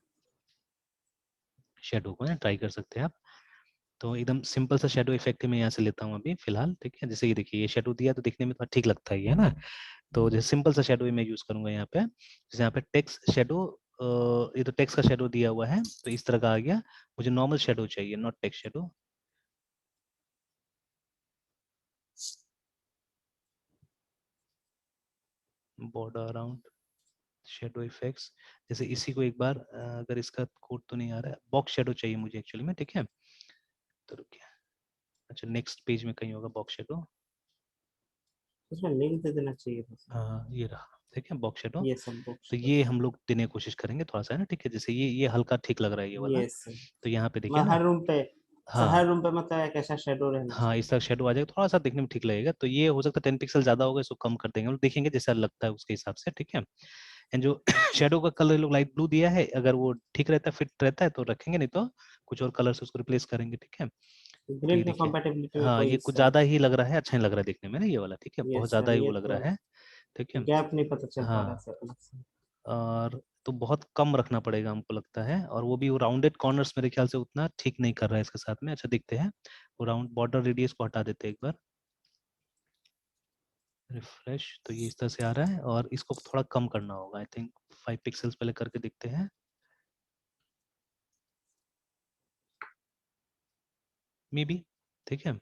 शेडो को ट्राई कर सकते हैं आप। तो एकदम सिंपल सा शेडो इफेक्ट मैं यहाँ से लेता हूँ अभी फिलहाल, ठीक है, जैसे ये देखिए ये शेडो दिया तो दिखने में थोड़ा ठीक लगता है, है ना। तो जैसे सिंपल सा शेडो मैं यूज करूंगा यहाँ पे, जैसे यहाँ पे टेक्स्ट शेडो, ये तो टेक्स्ट का शेडो दिया हुआ है तो इस तरह का आ गया, मुझे नॉर्मल शेडो चाहिए, not text shadow. Border around shadow effects, जैसे इसी को एक बार अगर इसका कोड तो नहीं आ रहा है, बॉक्स शेडो चाहिए मुझे एक्चुअली में, ठीक है। तो रुकिए, अच्छा नेक्स्ट पेज में कहीं होगा बॉक्स शेडो, उसमें लिंक दे देना चाहिए था। ये रहा, ठीक है, बॉक्स शेडो। ये सब तो बुक्स। ये हम लोग देने की कोशिश करेंगे थोड़ा सा, है ना, ठीक है, जैसे ये हल्का ठीक लग रहा है ये वाला। ये सब तो यहाँ पे देखिए मैं ना। हर रूम पे, हाँ हर रूम पे मतलब एक ऐसा शेडो रहना हाँ, चाहिए। इस तरह शेडो आ जाएगा, थोड़ा सा देखने में ठीक लगेगा। तो ये हो सकता है 10 पिक्सल ज्यादा होगा, इसको कम कर देंगे, हम लोग देखेंगे जैसा लगता है उसके हिसाब से, ठीक है। एंड जो शेडो का कलर लोग लाइट ब्लू दिया है, अगर वो ठीक रहता है, फिट रहता है तो रखेंगे, नहीं तो कुछ और कलर से उसको रिप्लेस करेंगे, ठीक है। तो ग्रिड ये का देखिए, कंपैटिबिलिटी में हाँ कोई ये कुछ इशू नहीं। ज्यादा ही लग रहा है, अच्छा नहीं लग रहा है देखने में ना ये वाला, ठीक है, ये बहुत ज्यादा सर, ही वो ये लग तो रहा है, ठीक है। गैप नहीं पता चल पा रहा हाँ, सर अलग से। और तो बहुत कम रखना पड़ेगा हमको लगता है, और वो भी वो राउंडेड कॉर्नर्स मेरे ख्याल से उतना ठीक नहीं कर रहा है इसके साथ में। अच्छा देखते हैं, वो राउंड बॉर्डर रेडियस को हटा देते हैं एक बार, रिफ्रेश। तो ये इस तरह से आ रहा है, और इसको थोड़ा कम करना होगा, आई थिंक 5 पिक्सल्स पहले करके देखते हैं। मे बी, ठीक है।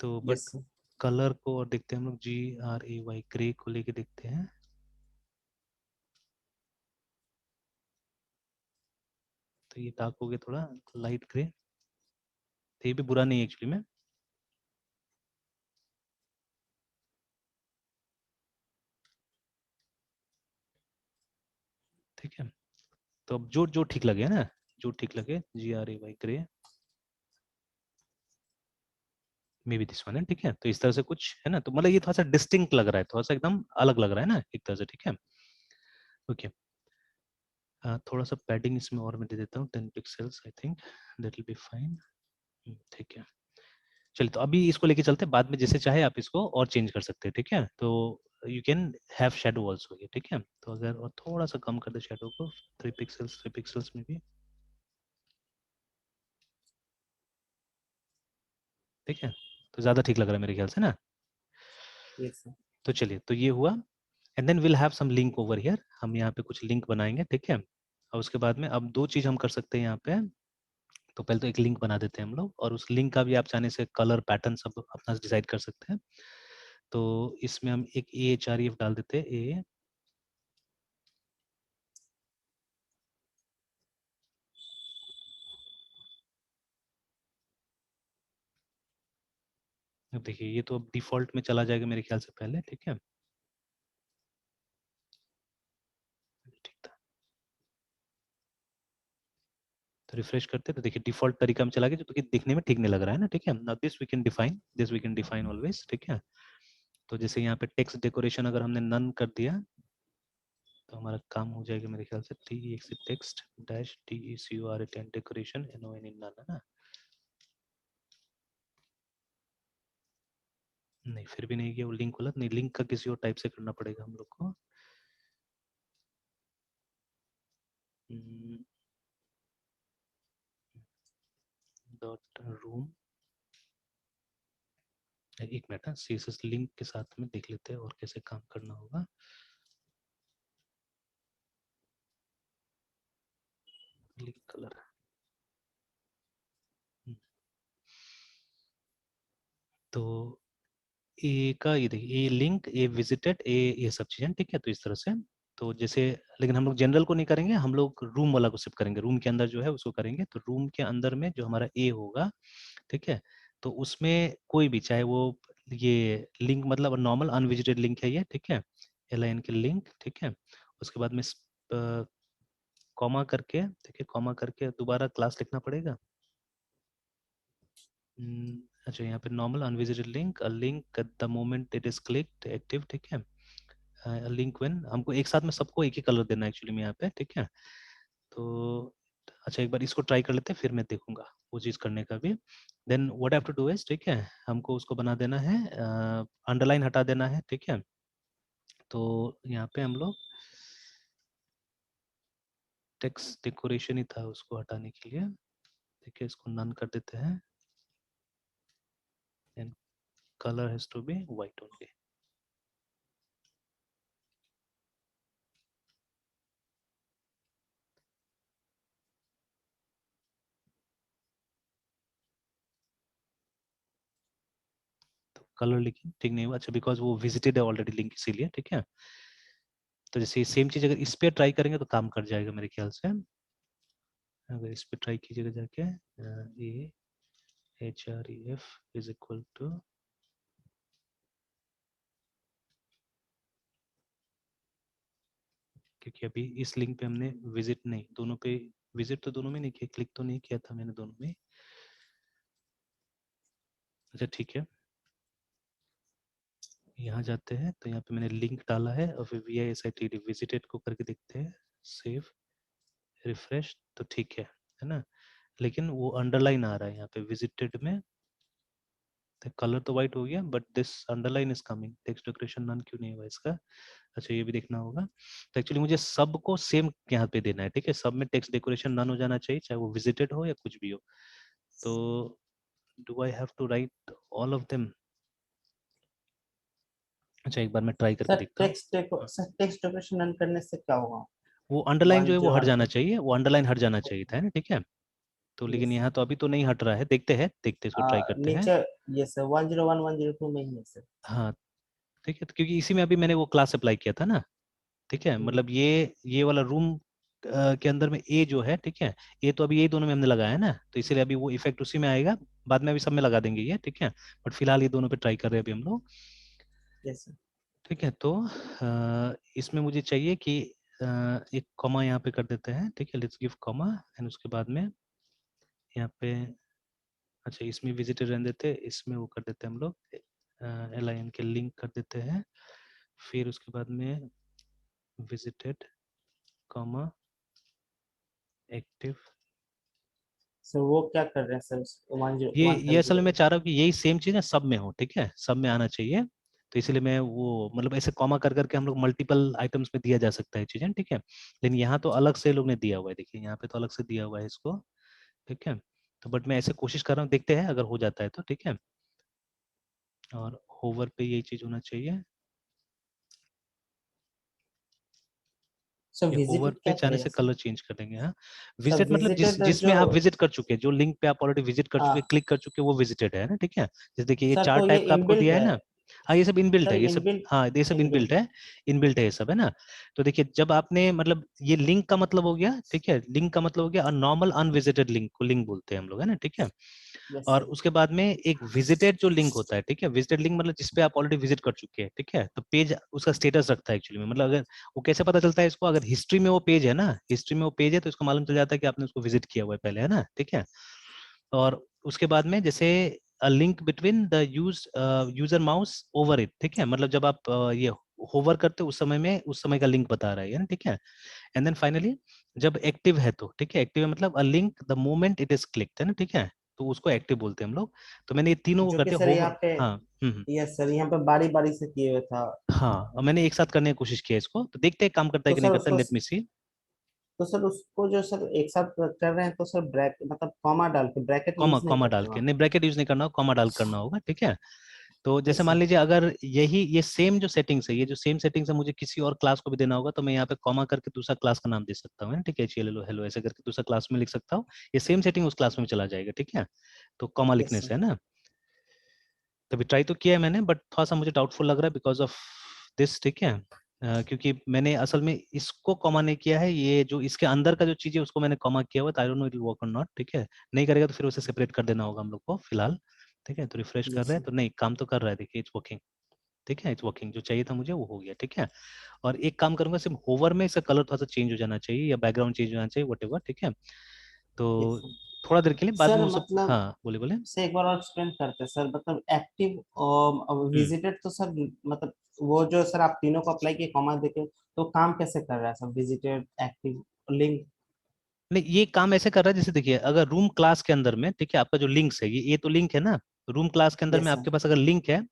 तो बट यस सर। कलर को और देखते हैं हम लोग, GRAY ग्रे को लेके देखते हैं। तो ये डार्क हो गया थोड़ा, लाइट ग्रे। तो ये भी बुरा नहीं है एक्चुअली में, ठीक है। तो अब जो जो ठीक लगे ना, जो ठीक लगे, GRAY grey, may be this one है, ठीक है। तो इस तरह से कुछ है ना, तो मतलब ये थोड़ा सा डिस्टिंक्ट लग रहा है, थोड़ा सा एकदम अलग लग रहा है ना एक तरह से, ठीक है। ओके, थोड़ा सा पैडिंग इसमें और मैं दे देता हूँ, 10 pixels, I think that will be fine, ठीक है। चलिए, तो अभी इसको लेके चलते हैं, बाद में जैसे चाहे आप इसको और चेंज कर सकते हैं, ठीक है। तो you can have shadow also, ये ठीक है। तो अगर और थोड़ा सा कम कर दे शेडो को, 3 पिक्सल्स, 3 पिक्सल्स में भी, ठीक है। तो ज्यादा ठीक लग रहा है मेरे ख्याल से ना। Yes sir. तो चलिए, तो ये हुआ, and then will have some link over here, हम यहाँ पे कुछ लिंक बनाएंगे, ठीक है। और उसके बाद में अब दो चीज हम कर सकते हैं यहाँ पे। तो पहले तो एक लिंक बना देते हैं हम लोग, और उस लिंक का भी आप चाहने से कलर पैटर्न सब अपना डिसाइड कर सकते हैं। तो इसमें हम एक AHREF डाल देते हैं, ए, अब देखिए ये तो अब डिफॉल्ट में चला जाएगा मेरे ख्याल से पहले, ठीक है, ठीक था। तो रिफ्रेश करते हैं, तो देखिए डिफॉल्ट तरीका में चला गया, जो कि दिखने में ठीक नहीं लग रहा है ना, ठीक है। Now this we can define, this we can define always, ठीक है। तो जैसे यहाँ पे टेक्स्ट डेकोरेशन अगर हमने नन कर दिया, तो हमारा काम हो जाएगा मेरे ख्याल से, TEXT text dash TECURE decoration NON इन नन, है ना। नहीं, फिर भी नहीं किया वो लिंक वाला, नहीं, लिंक का किसी और टाइप से करना पड़ेगा हम लोग को। डॉट रूम, एक मिनट है, CSS लिंक के साथ में देख लेते हैं और कैसे काम करना होगा। लिंक कलर, तो ए का ये देखिए, ए लिंक, ए विजिटेड, ए ये सब चीजें, ठीक है। तो इस तरह से, तो जैसे, लेकिन हम लोग जनरल को नहीं करेंगे, हम लोग रूम वाला को सिर्फ करेंगे, रूम के अंदर जो है उसको करेंगे। तो रूम के अंदर में जो हमारा ए होगा, ठीक है, तो उसमें कोई भी, चाहे वो ये लिंक मतलब नॉर्मल अनविजिटेड लिंक है ये, ठीक है, LIN के लिंक, ठीक है। उसके बाद में कॉमा करके, ठीक है, कॉमा करके दोबारा क्लास लिखना पड़ेगा। अच्छा, यहाँ पे normal unvisited link, a link at the moment it is clicked active, ठीक है। लिंक व्हेन, हमको एक साथ में सबको एक ही कलर देना है एक्चुअली में यहाँ पे, ठीक है। तो अच्छा, एक बार इसको ट्राई कर लेते हैं, फिर मैं देखूंगा वो चीज़ करने का भी। Then what have to do is, ठीक है, हमको उसको बना देना है, अंडरलाइन हटा देना है, ठीक है। तो यहाँ पे हम लोग टेक्स्ट डेकोरेशन ही था, उसको हटाने के लिए, ठीक है, इसको नन कर देते हैं, and colour has to be white only. तो कलर लिखिए, ठीक नहीं हुआ, अच्छा, बिकॉज वो विजिटेड है ऑलरेडी लिंक, इसीलिए, ठीक है। तो जैसे सेम चीज अगर इस पे ट्राई करेंगे तो काम कर जाएगा मेरे ख्याल से। अगर इस पे ट्राई कीजिएगा जाके, A HREF is equal to क्योंकि अभी इस लिंक पे हमने विजिट नहीं, दोनों पे विजिट तो दोनों में नहीं किया, क्लिक तो नहीं किया था मैंने दोनों में। अच्छा ठीक है, यहाँ जाते हैं तो यहाँ पे मैंने लिंक डाला है और फिर VISITD विजिटेड को करके देखते हैं, सेव, रिफ्रेश, तो ठीक है ना। लेकिन वो अंडरलाइन आ रहा है यहाँ पे विजिटेड में, कलर तो व्हाइट हो गया but this underline is coming, text decoration none क्यों नहीं हुआ इसका। अच्छा ये भी देखना होगा। तो एक्चुअली मुझे सब को सेम यहाँ पे देना है, ठीक है, सब में टेक्स्ट डेकोरेशन नन हो जाना चाहिए, चाहे वो विजिटेड हो या कुछ भी हो। तो do I have to write all of them? अच्छा एक बार मैं ट्राई करके देखता हूँ। सर टेक्स्ट डेकोरेशन रन करने से क्या होगा? वो अंडरलाइन जो वन है वो जो हट वन जाना पे चाहिए, वो अंडरलाइन हट जाना चाहिए था, है ना, ठीक है। तो लेकिन यस यहाँ तो अभी तो नहीं हट रहा है, देखते हैं, इसको ट्राई करते हैं। नीचे यस सर 101 102 में ही है सर। हाँ ठीक है, तो क्योंकि इसी में अभी मैंने वो क्लास अप्लाई किया था ना, ठीक है, मतलब ये वाला रूम के अंदर में ए जो है, ठीक है, ये तो अभी ये दोनों में हमने लगाया है ना, तो इसीलिए अभी वो इफेक्ट उसी में आएगा, बाद में अभी सब में लगा देंगे ये, ठीक है, बट फिलहाल ये दोनों पे ट्राई कर रहे हैं अभी हम लोग। Yes sir. ठीक है, तो इसमें मुझे चाहिए कि एक कॉमा यहाँ पे कर देते हैं, ठीक है, लेट्स गिव कॉमा एंड उसके बाद में यहाँ पे, अच्छा इसमें विजिटर रहने देते हैं, इसमें वो कर देते हैं हम लोग, LIN के लिंक कर देते हैं, फिर उसके बाद में विजिटेड कॉमा एक्टिव। सर वो क्या कर रहे हैं सर 1 ये असल में 100? मैं चाह रहा हूँ कि यही सेम चीज़ ना सब में हो, ठीक है, सब में आना चाहिए, तो इसलिए मैं वो मतलब ऐसे कॉमा कर करके हम लोग मल्टीपल आइटम्स में दिया जा सकता है चीज़ें, ठीक है, लेकिन यहाँ तो अलग से लोग ने दिया हुआ है, देखिए यहाँ पे तो अलग से दिया हुआ है इसको, ठीक है, तो बट मैं ऐसे कोशिश कर रहा हूँ, देखते हैं अगर हो जाता है तो, ठीक है, और होवर पे यही चीज़ होना चाहिए, सर ये होवर विजिटेड पे क्या जाने करेगा से सर? कलर चेंज कर देंगे। हाँ, सर विजिट मतलब विजिटेड जिसमें जो आप विजिट कर चुके हैं, जो लिंक पे आप ऑलरेडी विजिट कर चुके, हाँ क्लिक कर चुके, वो विजिटेड है ना, ठीक है, जैसे देखिए ये सर चार तो ये टाइप का आपको इनबिल्ट दिया है है। ना। हाँ ये सब इनबिल्ट सर है, ये सब, इनबिल्ट हाँ ये सब इनबिल्ट इनबिल्ट है, इनबिल्ट है ये सब, है ना। तो देखिए जब आपने मतलब ये लिंक का मतलब हो गया, ठीक है, लिंक का मतलब हो गया नॉर्मल अनविजिटेड लिंक को लिंक बोलते हैं हम लोग, है ना, ठीक है। यस और सर। उसके बाद में एक विजिटेड जो लिंक होता है, ठीक है, विजिटेड लिंक मतलब जिसपे आप ऑलरेडी विजिट कर चुके हैं, ठीक है, तो पेज उसका स्टेटस रखता है एक्चुअली में, मतलब अगर वो कैसे पता चलता है इसको, अगर हिस्ट्री में वो पेज है ना, हिस्ट्री में वो पेज है तो इसको मालूम चल जाता है कि आपने उसको विजिट किया हुआ है पहले, है ना, ठीक है। और उसके बाद में जैसे a link between the user mouse over it, ठीक है, मतलब जब आप ये होवर करते हो उस समय में उस समय का लिंक बता रहा है ना, ठीक है। एंड देन फाइनली जब एक्टिव है तो, ठीक है, एक्टिव है मतलब a link the moment it is clicked, है ना, ठीक है, तो उसको एक्टिव बोलते हैं हम लोग। तो मैंने ये तीनों को जो कि करते सर यहाँ होवर, पे हाँ यस सर यहाँ पे बारी बारी से किए हुए था। हाँ, और मैंने एक साथ करने की कोशिश किया इसको, तो देखते हैं काम करता है तो कि नहीं सर करता, उसको लेट मी सी। तो सर उसको जो सर एक साथ कर रहे हैं तो सर ब्रैकेट मतलब कॉमा डाल के ब्रैकेट कॉमा यूज नहीं कॉमा करते डाल वहाँ के, पे। नहीं ब्रैकेट यूज नहीं करना होगा, कॉमा डाल करना होगा, ठीक है। तो जैसे यस मान सर। लीजिए अगर यही ये सेम जो सेटिंग्स है, ये जो सेम सेटिंग्स है मुझे किसी और क्लास को भी देना होगा, तो मैं यहाँ पे कॉमा करके दूसरा क्लास का नाम दे सकता हूँ, है ना, ठीक है, हेलो हेलो ऐसे करके दूसरा क्लास में लिख सकता हूँ, ये सेम सेटिंग उस क्लास में चला जाएगा, ठीक है, तो कॉमा यस लिखने सर। से, है ना। तभी ट्राई तो किया है मैंने, बट थोड़ा सा मुझे डाउटफुल लग रहा है बिकॉज ऑफ दिस, ठीक है, क्योंकि मैंने असल में इसको कॉमा नहीं किया है, ये जो इसके अंदर का जो चीज है उसको मैंने कॉमा किया हुआ, I don't know it will work और नॉट, ठीक है, नहीं करेगा तो फिर उसे सेपरेट कर देना होगा हम लोग को फिलहाल, ठीक है। तो रिफ्रेश कर यस रहे हैं सर। तो नहीं काम तो कर रहा है, देखिए इट्स वर्किंग, ठीक है, इट्स वर्किंग, जो चाहिए था मुझे वो हो गया, ठीक है। और एक काम करूंगा, सिर्फ होवर में इसका कलर थोड़ा सा चेंज हो जाना चाहिए या बैकग्राउंड चेंज हो जाना चाहिए, वट एवर, ठीक है। तो यस सर। थोड़ा देर के लिए, बाद में सर वो सब, मतलब हाँ बोले बोले। से एक बार और एक्सप्लेन करते हैं सर मतलब एक्टिव और हम्म विजिटेड तो सर मतलब वो जो सर आप तीनों को अप्लाई किए कॉमा देके तो काम कैसे कर रहा है सर विजिटेड एक्टिव लिंक? नहीं ये काम ऐसे कर रहा है, जैसे देखिए अगर रूम क्लास के अंदर में, ठीक है, आपका जो लिंक्स है ये तो लिंक है ना, रूम क्लास के अंदर में यस सर। आपके पास अगर लिंक है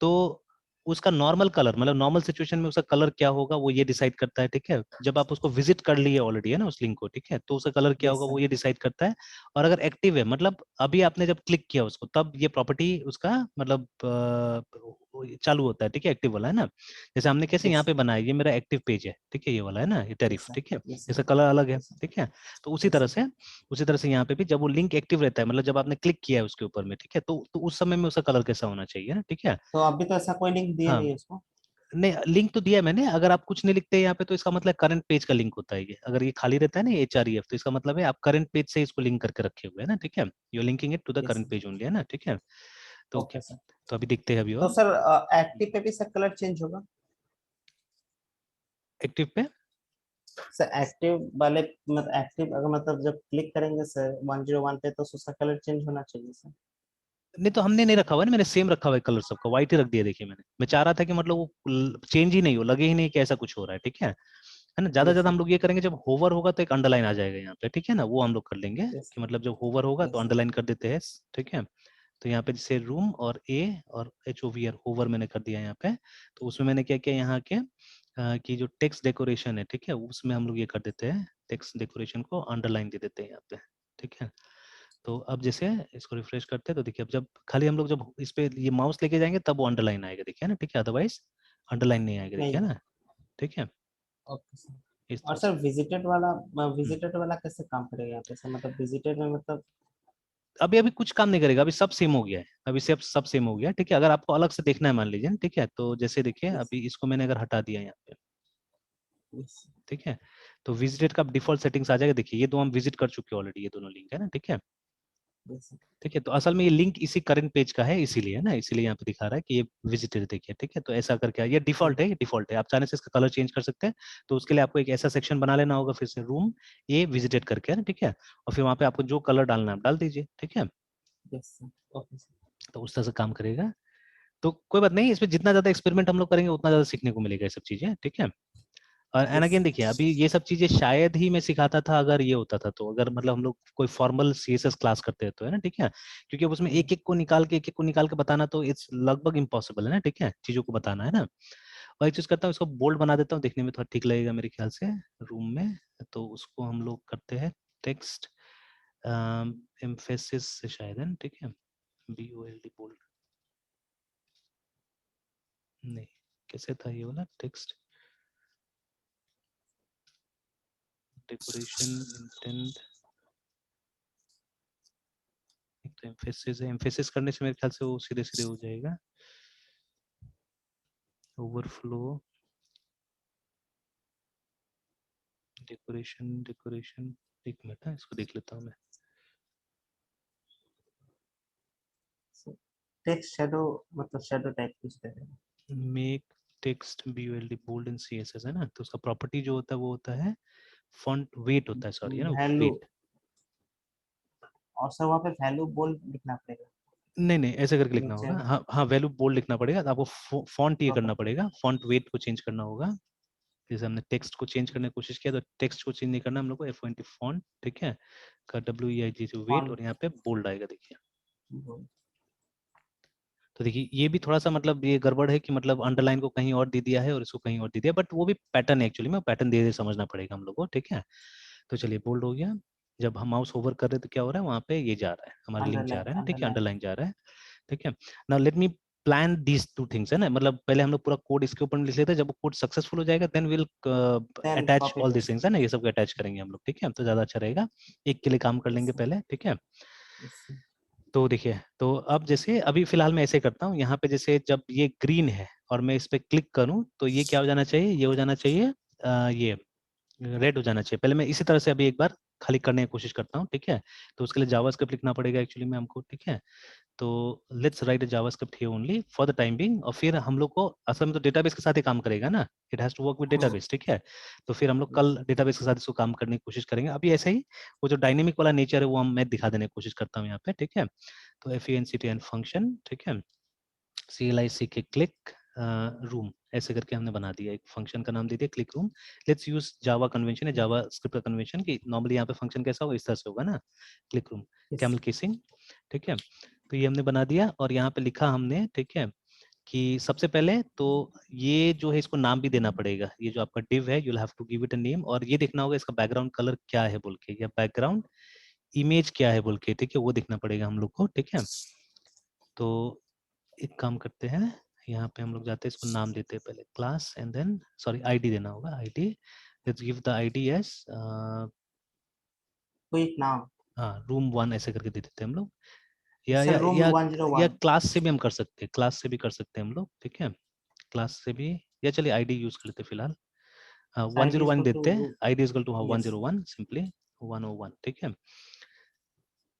तो उसका नॉर्मल कलर, मतलब नॉर्मल सिचुएशन में उसका कलर क्या होगा वो ये डिसाइड करता है, ठीक है, जब आप उसको विजिट कर लिए ऑलरेडी, है ना, उस लिंक को, ठीक है, तो उसका कलर क्या यस होगा सर। वो ये डिसाइड करता है। और अगर एक्टिव है मतलब अभी आपने जब क्लिक किया उसको तब ये प्रॉपर्टी उसका मतलब चालू होता है, ठीक है, एक्टिव वाला, है ना। जैसे हमने कैसे यहाँ यस पे बनाया, ये मेरा एक्टिव पेज है, ठीक है, ये वाला है ना, ये यस टैरिफ, सर। ठीक है, यस सर। इसका कलर अलग है, यस सर। ठीक है। तो यस सर। उसी तरह से यहाँ पे भी जब वो लिंक एक्टिव रहता है, मतलब जब आपने क्लिक किया है उसके ऊपर में, ठीक है, तो उस समय में उसका कलर कैसा होना चाहिए ना, ठीक है। तो अभी तो ऐसा कोई लिंक दिए हाँ नहीं है उसको। नहीं, लिंक तो दिया है मैंने, अगर आप कुछ नहीं लिखते यहाँ पे तो इसका मतलब करंट पेज का लिंक होता है ये, अगर ये खाली रहता है ना HREF तो इसका मतलब है आप करंट पेज से इसको लिंक करके रखे हुए है ना, ठीक है, you linking it to the yes current sir. Page only, है ना, ठीक है। तो ओके, ओके सर। तो अभी देखते हैं अभी तो और सर एक्टिव पे भी सर कलर चेंज होगा? एक्टिव पे। सर एक्टिव वाले मतलब एक्टिव अगर मतलब जब क्लिक करेंगे सर 101 पे तो उसका कलर चेंज होना चाहिए सर। नहीं तो हमने नहीं रखा हुआ है ना, मैंने सेम रखा हुआ है कलर सबका, व्हाइट ही रख दिया। देखिए मैं चाह रहा था कि मतलब वो चेंज ही नहीं हो, लगे ही नहीं कि ऐसा कुछ हो रहा है, ठीक है ना। ज्यादा यस ज्यादा सर। हम लोग ये करेंगे जब होवर होगा तो एक अंडरलाइन आ जाएगा यहाँ पे, ठीक है ना, वो हम लोग कर लेंगे यस कि मतलब जब होवर होगा तो यस सर। अंडरलाइन कर देते हैं, ठीक है। तो यहाँ पे जैसे रूम और ए और H O V R hover मैंने कर दिया यहाँ पे। तो उसमें मैंने क्या किया यहाँ के कि जो टेक्स्ट डेकोरेशन है, ठीक है, उसमें हम लोग ये कर देते हैं, टेक्स्ट डेकोरेशन को अंडरलाइन दे देते हैं यहाँ पे, ठीक है। तो अब जैसे इसको रिफ्रेश करते हैं तो देखिए अब जब खाली हम लोग जब इस पे ये माउस लेके जाएंगे तब वो अंडरलाइन आएगा, देखिए ना, ठीक है, अदरवाइज अंडरलाइन नहीं आएगा, देखिए नहीं। ना, ठीक है, ओके सर। इस और तरह सर से। हम्म। विजिटेड वाला कैसे काम करेगा यहाँ पे सर, मतलब विजिटेड में मतलब। अभी अभी कुछ काम नहीं करेगा, अभी सब सेम हो गया है, अभी सब सेम हो गया है, ठीक है। अगर आपको अलग से देखना है मान लीजिए ना, ठीक है, तो जैसे देखिए यस अभी इसको मैंने अगर हटा दिया यहाँ पे, यस ठीक है, तो विजिटेड का डिफॉल्ट सेटिंग्स आ जाएगा। देखिए ये दो हम विजिट कर चुके हैं ऑलरेडी, ये दोनों लिंक है ना, ठीक है। यस ठीक है, तो असल में ये लिंक इसी करंट पेज का है, इसीलिए है ना, इसीलिए यहाँ पे दिखा रहा है कि ये विजिटेड, देखिए, ठीक है। तो ऐसा करके ये डिफॉल्ट है, ये डिफॉल्ट है, आप चाहने से इसका कलर चेंज कर सकते हैं। तो उसके लिए आपको एक ऐसा सेक्शन बना लेना होगा, फिर से रूम ये विजिटेड करके, है ना, ठीक है। और फिर वहाँ पे आपको जो कलर डालना है आप डाल दीजिए, ठीक है। Yes sir. Okay sir. तो उस तरह से काम करेगा। तो कोई बात नहीं, इसमें जितना ज्यादा एक्सपेरिमेंट हम लोग करेंगे उतना ज्यादा सीखने को मिलेगा ये सब चीजें, ठीक है। और एंड यस अगेन देखिए अभी ये सब चीजें शायद ही मैं सिखाता था अगर ये होता था, तो अगर मतलब हम लोग कोई फॉर्मल सीएसएस क्लास करते हैं तो, है ना, ठीक है। क्योंकि अब उसमें एक एक को निकाल के बताना तो इट्स लगभग इम्पॉसिबल है ना, ठीक है, चीजों को बताना, है ना। और एक चीज करता हूँ, इसको बोल्ड बना देता हूँ, देखने में थोड़ा ठीक लगेगा मेरे ख्याल से रूम में। तो उसको हम लोग करते हैं टेक्स्ट एम्फेसिस से शायद, है ना, ठीक है, BOLD बोल्ड, नहीं, कैसे था ये वाला टेक्स्ट डेकोरेशन इंटेंट, एक तो एम्फेसिस है, एम्फेसिस करने से मेरे ख्याल से वो सीधे सीधे हो जाएगा। ओवरफ्लो डेकोरेशन डेकोरेशन, एक मिनट है, इसको देख लेता हूँ मैं। टेक्स्ट शेडो मतलब शेडो टाइप कुछ दे देगा। मेक टेक्स्ट BOLD बोल्ड इन CSS, है ना। तो उसका प्रॉपर्टी जो होता है वो होता है फॉन्ट वेट होता है, सॉरी, है ना, वैल्यू। वेट। और सर वहाँ पे वैल्यू बोल लिखना पड़ेगा नहीं नहीं, ऐसे करके लिखना नीचे। होगा, हाँ हाँ, वैल्यू बोल्ड लिखना पड़ेगा। तो आपको फॉन्ट ये करना ओके। पड़ेगा, फॉन्ट वेट को चेंज करना होगा। जैसे हमने टेक्स्ट को चेंज करने की कोशिश किया, तो टेक्स्ट को चेंज नहीं करना हम लोग को, FONT फॉन्ट, ठीक है, का WEIG से वेट, और फॉन्ट। यहाँ पे बोल्ड आएगा, देखिए। तो देखिए ये भी थोड़ा सा मतलब ये गड़बड़ है कि मतलब अंडरलाइन को कहीं और दे दिया है और इसको कहीं और दे दिया, बट वो भी पैटर्न है एक्चुअली में, पैटर्न धीरे धीरे समझना पड़ेगा हम लोग को, ठीक है। तो चलिए बोल्ड हो गया। जब हम माउस ओवर कर रहे हैं तो क्या हो रहा है, वहाँ पे ये जा रहा है, हमारा लिंक जा अंडरलाइन रहा है ना, ठीक है, अंडरलाइन। अंडरलाइन जा रहा है, ठीक है। Now let me plan these two things, है ना, मतलब पहले हम लोग पूरा कोड इसके ऊपर लिख लेते हैं, जब वो कोड सक्सेसफुल हो जाएगा then will then attach copy all this paste. Things, है ना, ये सब अटैच करेंगे हम लोग, ठीक है, तो ज्यादा अच्छा रहेगा। एक के लिए काम कर लेंगे पहले, ठीक है। तो देखिए, तो अब जैसे अभी फिलहाल मैं ऐसे करता हूँ, यहाँ पे जैसे जब ये ग्रीन है और मैं इस पे क्लिक करूँ तो ये क्या हो जाना चाहिए, ये हो जाना चाहिए ये रेड हो जाना चाहिए। पहले मैं इसी तरह से अभी एक बार खाली करने की कोशिश करता हूँ, ठीक है। तो उसके लिए जावास्क्रिप्ट लिखना पड़ेगा एक्चुअली में हमको, ठीक है। तो let's write a JavaScript here only for the time being, और फिर हम लोग को असल में तो डेटाबेस के साथ ही काम करेगा ना, it has to work with database, ठीक है। तो फिर हम लोग कल डेटाबेस के साथ इसको काम करने की कोशिश करेंगे। अभी ऐसे ही वो जो डायनेमिक वाला नेचर है वो मैं दिखा देने की कोशिश करता हूँ यहाँ पे, ठीक है। तो FENCTN फंक्शन, ठीक है, CLIC के क्लिक रूम, ऐसे करके हमने बना दिया, एक फंक्शन का नाम दे दिया click room. Let's use Java convention है, जावा स्क्रिप्ट का कन्वेंशन कि नॉर्मली यहाँ पे फंक्शन कैसा होगा, इस तरह से होगा ना, क्लिक रूम कैमल केसिंग, ठीक है। तो ये हमने बना दिया और यहाँ पे लिखा हमने, ठीक है, कि सबसे पहले तो ये जो है इसको नाम भी देना पड़ेगा, ये जो आपका डिव है you'll have to give it a name, और ये देखना होगा इसका बैकग्राउंड कलर क्या है बोल के, या बैकग्राउंड इमेज क्या है बोल के, ठीक है, वो देखना पड़ेगा हम लोग को, ठीक है। तो एक काम करते हैं, यहाँ पे हम लोग जाते हैं, इसको नाम देते हैं पहले class and then sorry ID देना होगा, ID, let's give the ID as quick नाम। हाँ रूम 1 ऐसे करके दे देते हैं हम लोग, या सर या रूम या या 101। क्लास से भी हम कर सकते हैं, क्लास से भी कर सकते हैं हम लोग, ठीक है, क्लास से भी, या चलिए आईडी यूज कर लेते हैं फिलहाल, one ID zero one equal to. देते हैं, ID is equal to yes. 101 simply 101, ठीक है।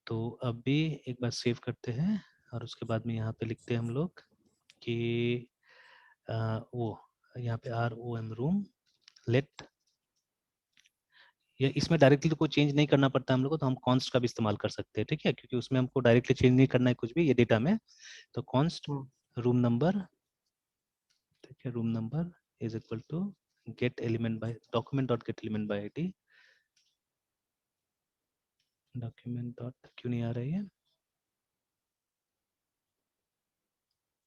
तो अब भी एक बार सेव करते हैं और उसके बाद में यहाँ पे लिखते हैं हम लोग कि वो यहाँ पे ROM रूम लेट या इसमें डायरेक्टली तो कोई चेंज नहीं करना पड़ता हम लोग को, तो हम कॉन्स्ट का भी इस्तेमाल कर सकते हैं, ठीक है, क्योंकि उसमें हमको डायरेक्टली चेंज नहीं करना है कुछ भी ये डेटा में। तो कॉन्स्ट रूम नंबर, ठीक है, room number is equal to get element by document dot get element by ID, document dot क्यों नहीं आ रही है,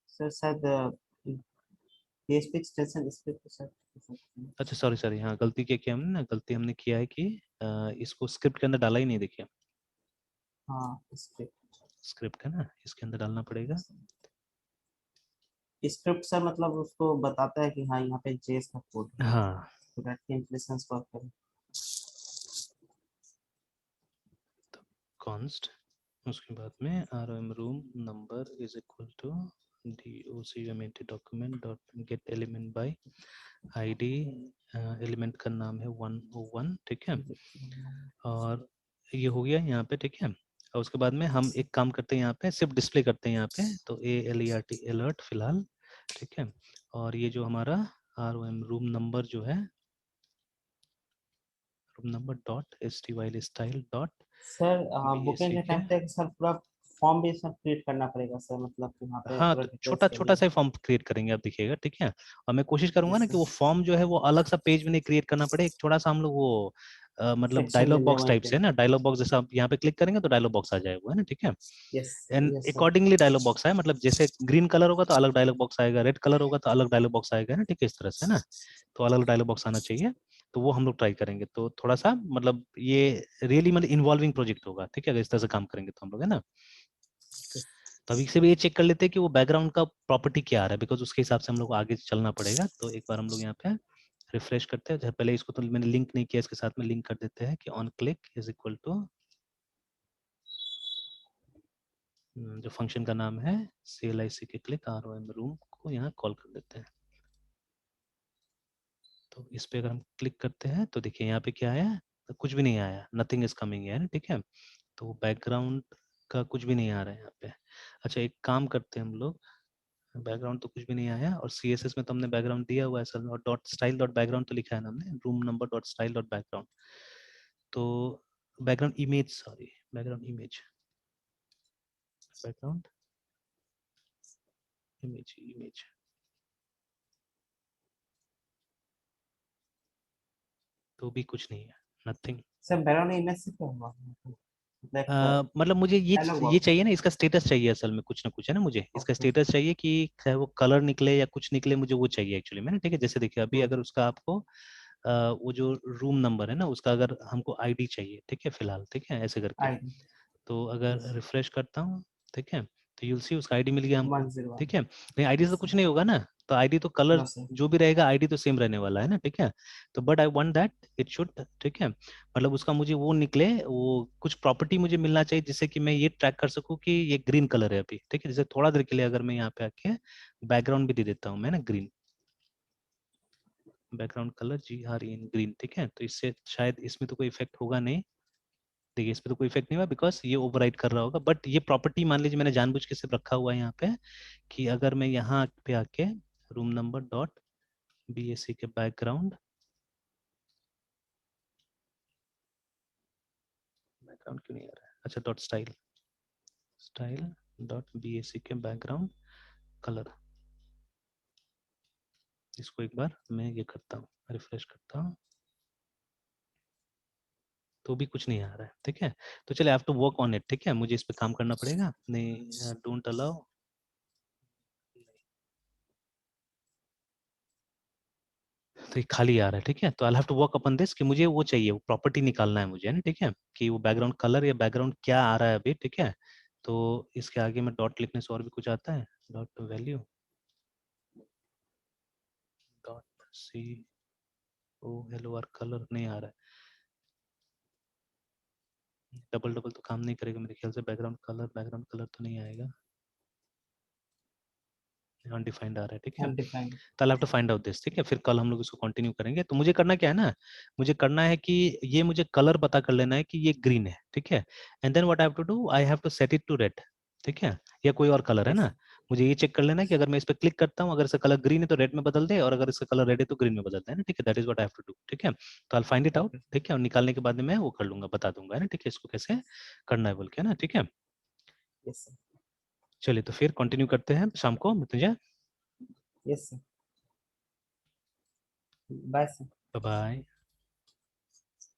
सर शायद PHP एक्सटेंशन स्क्रिप्ट सर। अच्छा सॉरी सॉरी, हाँ गलती क्या किया हमने ना, गलती हमने किया है कि इसको स्क्रिप्ट के अंदर डाला ही नहीं, देखिए हाँ स्क्रिप्ट। स्क्रिप्ट है ना, इसके अंदर डालना पड़ेगा। स्क्रिप्ट सर मतलब उसको बताता है कि हाँ यहाँ पे जेएस का कोड है, हाँ तो दैट के इंप्लीमेंटेशंस वर्क करें। कॉन्स्ट, उसके बाद में rm room number is equal to document document dot get element by ID, element का नाम है 101, ठीक है, और ये हो गया यहाँ पे, ठीक है। और उसके बाद में हम एक काम करते हैं यहाँ पे, सिर्फ डिस्प्ले करते हैं यहाँ पे, तो ALERT अलर्ट फिलहाल, ठीक है। और ये जो हमारा ROM रूम नंबर जो है, room number dot style style dot sir booking BACK, time पे सर पूरा फॉर्म भी सर क्रिएट करना पड़ेगा सर, मतलब कि वहाँ पे हाँ पूरा तो डिटेल्स छोटा के छोटा लिए। सा फॉर्म क्रिएट करेंगे, आप देखिएगा, ठीक है। और मैं कोशिश करूंगा यस ना कि वो सर, फॉर्म जो है वो अलग सा पेज में नहीं क्रिएट करना पड़े, एक थोड़ा सा हम लोग वो मतलब सेक्शन ले डायलॉग ले बॉक्स वहीं टाइप पे। से है ना, डायलॉग बॉक्स जैसा आप यहाँ पे क्लिक करेंगे तो डायलॉग बॉक्स आ जाएगा, है ना, ठीक है। Yes and yes sir. Accordingly dialogue box है, मतलब जैसे ग्रीन कलर होगा तो अलग डायलॉग बॉक्स आएगा, रेड कलर होगा तो अलग डायलॉग बॉक्स आएगा, है ना, ठीक है, इस तरह से, है ना। तो अलग डायलॉग बॉक्स आना चाहिए, तो वो हम लोग ट्राई करेंगे। तो थोड़ा सा मतलब ये रियली मतलब इन्वॉल्विंग प्रोजेक्ट होगा, ठीक है, अगर इस तरह से काम करेंगे तो हम लोग, है ना। तो अभी से भी ये चेक कर लेते हैं कि वो बैकग्राउंड का प्रॉपर्टी क्या आ रहा है, बिकॉज उसके हिसाब से हम लोग को आगे चलना पड़ेगा। तो एक बार हम लोग यहाँ पे रिफ्रेश करते हैं, पहले इसको तो मैंने लिंक नहीं किया, इसके साथ में लिंक कर देते हैं कि on click is equal to जो फंक्शन का नाम है CLIC के क्लिक ROM रूम को यहाँ कॉल कर देते हैं। तो इस पे अगर हम क्लिक करते हैं तो देखिए यहाँ पे क्या आया, तो कुछ भी नहीं आया, नथिंग इज कमिंग है ना, ठीक है। तो बैकग्राउंड का कुछ भी नहीं आ रहा है यहाँ पे। अच्छा एक काम करते हैं हम लोग, बैकग्राउंड तो कुछ भी नहीं आया, और CSS में तो हमने बैकग्राउंड दिया हुआ है सर, और डॉट स्टाइल डॉट बैकग्राउंड तो लिखा है ना हमने, room number dot style dot background. तो background image, sorry background image, background image, image तो भी कुछ नहीं है, नथिंग। सर बैकग्राउंड इमेज से क्या हुआ, लाइक मतलब मुझे डायलॉग ये बॉक्स। चाहिए ना, इसका स्टेटस चाहिए असल में, कुछ ना कुछ, है ना, मुझे इसका ओके। स्टेटस चाहिए कि चाहे वो कलर निकले या कुछ निकले, मुझे वो चाहिए एक्चुअली में ना, ठीक है। जैसे देखिए अभी अगर उसका आपको वो जो रूम नंबर है ना उसका अगर हमको आईडी चाहिए, ठीक है, फिलहाल, ठीक है, ऐसे करके। आईडी। तो अगर यस। रिफ्रेश करता हूँ, ठीक है, तो यूल सी उसका आईडी मिल गया हमको, 101। ठीक है। नहीं आईडी से यस तो सर। कुछ नहीं होगा ना, तो आईडी तो कलर नो सर। जो भी रहेगा आईडी तो सेम रहने वाला है ना, ठीक है। तो but I want that it should, ठीक है, मतलब उसका मुझे वो निकले, वो कुछ प्रॉपर्टी मुझे मिलना चाहिए जिससे कि मैं ये ट्रैक कर सकूं कि ये ग्रीन कलर है अभी, ठीक है। जैसे थोड़ा देर के लिए अगर मैं यहाँ पे आके बैकग्राउंड भी दे देता हूँ मैं ना, green background colour GREN green, ठीक है, तो इससे शायद इसमें तो कोई इफेक्ट होगा नहीं, देखिए इस पे तो कोई इफेक्ट नहीं हुआ बिकॉज ये ओवरराइड कर रहा होगा, बट ये प्रॉपर्टी मान लीजिए मैंने जानबूझ के सिर्फ रखा हुआ है यहाँ पे, कि अगर मैं यहाँ पे आके रूम नंबर डॉट BAC के बैकग्राउंड, बैकग्राउंड क्यों नहीं आ रहा है, अच्छा dot style, style dot BAC के बैकग्राउंड कलर, इसको एक बार मैं ये करता हूँ, रिफ्रेश करता हूँ, तो भी कुछ नहीं आ रहा है, ठीक है। तो चलिए, I have to work on it, ठीक है, मुझे इस पे काम करना पड़ेगा। नहीं डोंट अलाउ, तो ये खाली आ रहा है, ठीक है। तो I have to work upon this, कि मुझे वो चाहिए, वो प्रॉपर्टी निकालना है मुझे, है ना, ठीक है, कि वो बैकग्राउंड कलर या बैकग्राउंड क्या आ रहा है अभी, ठीक है। तो इसके आगे में डॉट लिखने से और भी कुछ आता है, dot value dot COLOR colour नहीं आ रहा है, डबल डबल तो काम नहीं करेगा मेरे ख्याल से, बैकग्राउंड कलर तो नहीं आएगा, अनडिफाइंड आ रहा है, ठीक है। अनडिफाइंड। तो I have to find out this, ठीक है, फिर कल हम लोग इसको कंटिन्यू करेंगे। तो मुझे करना क्या है ना, मुझे करना है कि ये मुझे कलर पता कर लेना है कि ये ग्रीन है, ठीक है। And then what I have to do, I have to set it to red, ठीक है, या कोई और कलर है यस ना। सर। मुझे ये चेक कर लेना है कि अगर मैं इस पे क्लिक करता हूँ, अगर इसका कलर ग्रीन है तो रेड में बदल दे, और अगर इसका कलर रेड है तो ग्रीन में बदल दे, है ना, ठीक है। That is what I have to do, ठीक है। तो आई फाइंड इट आउट, ठीक है, और निकालने के बाद में मैं वो कर लूंगा, बता दूंगा, है ना, ठीक है, इसको कैसे करना है बोल के, है ना, ठीक है। Yes sir. चलिए तो फिर कंटिन्यू करते हैं शाम को, मुझे yes sir. Bye sir. Bye bye.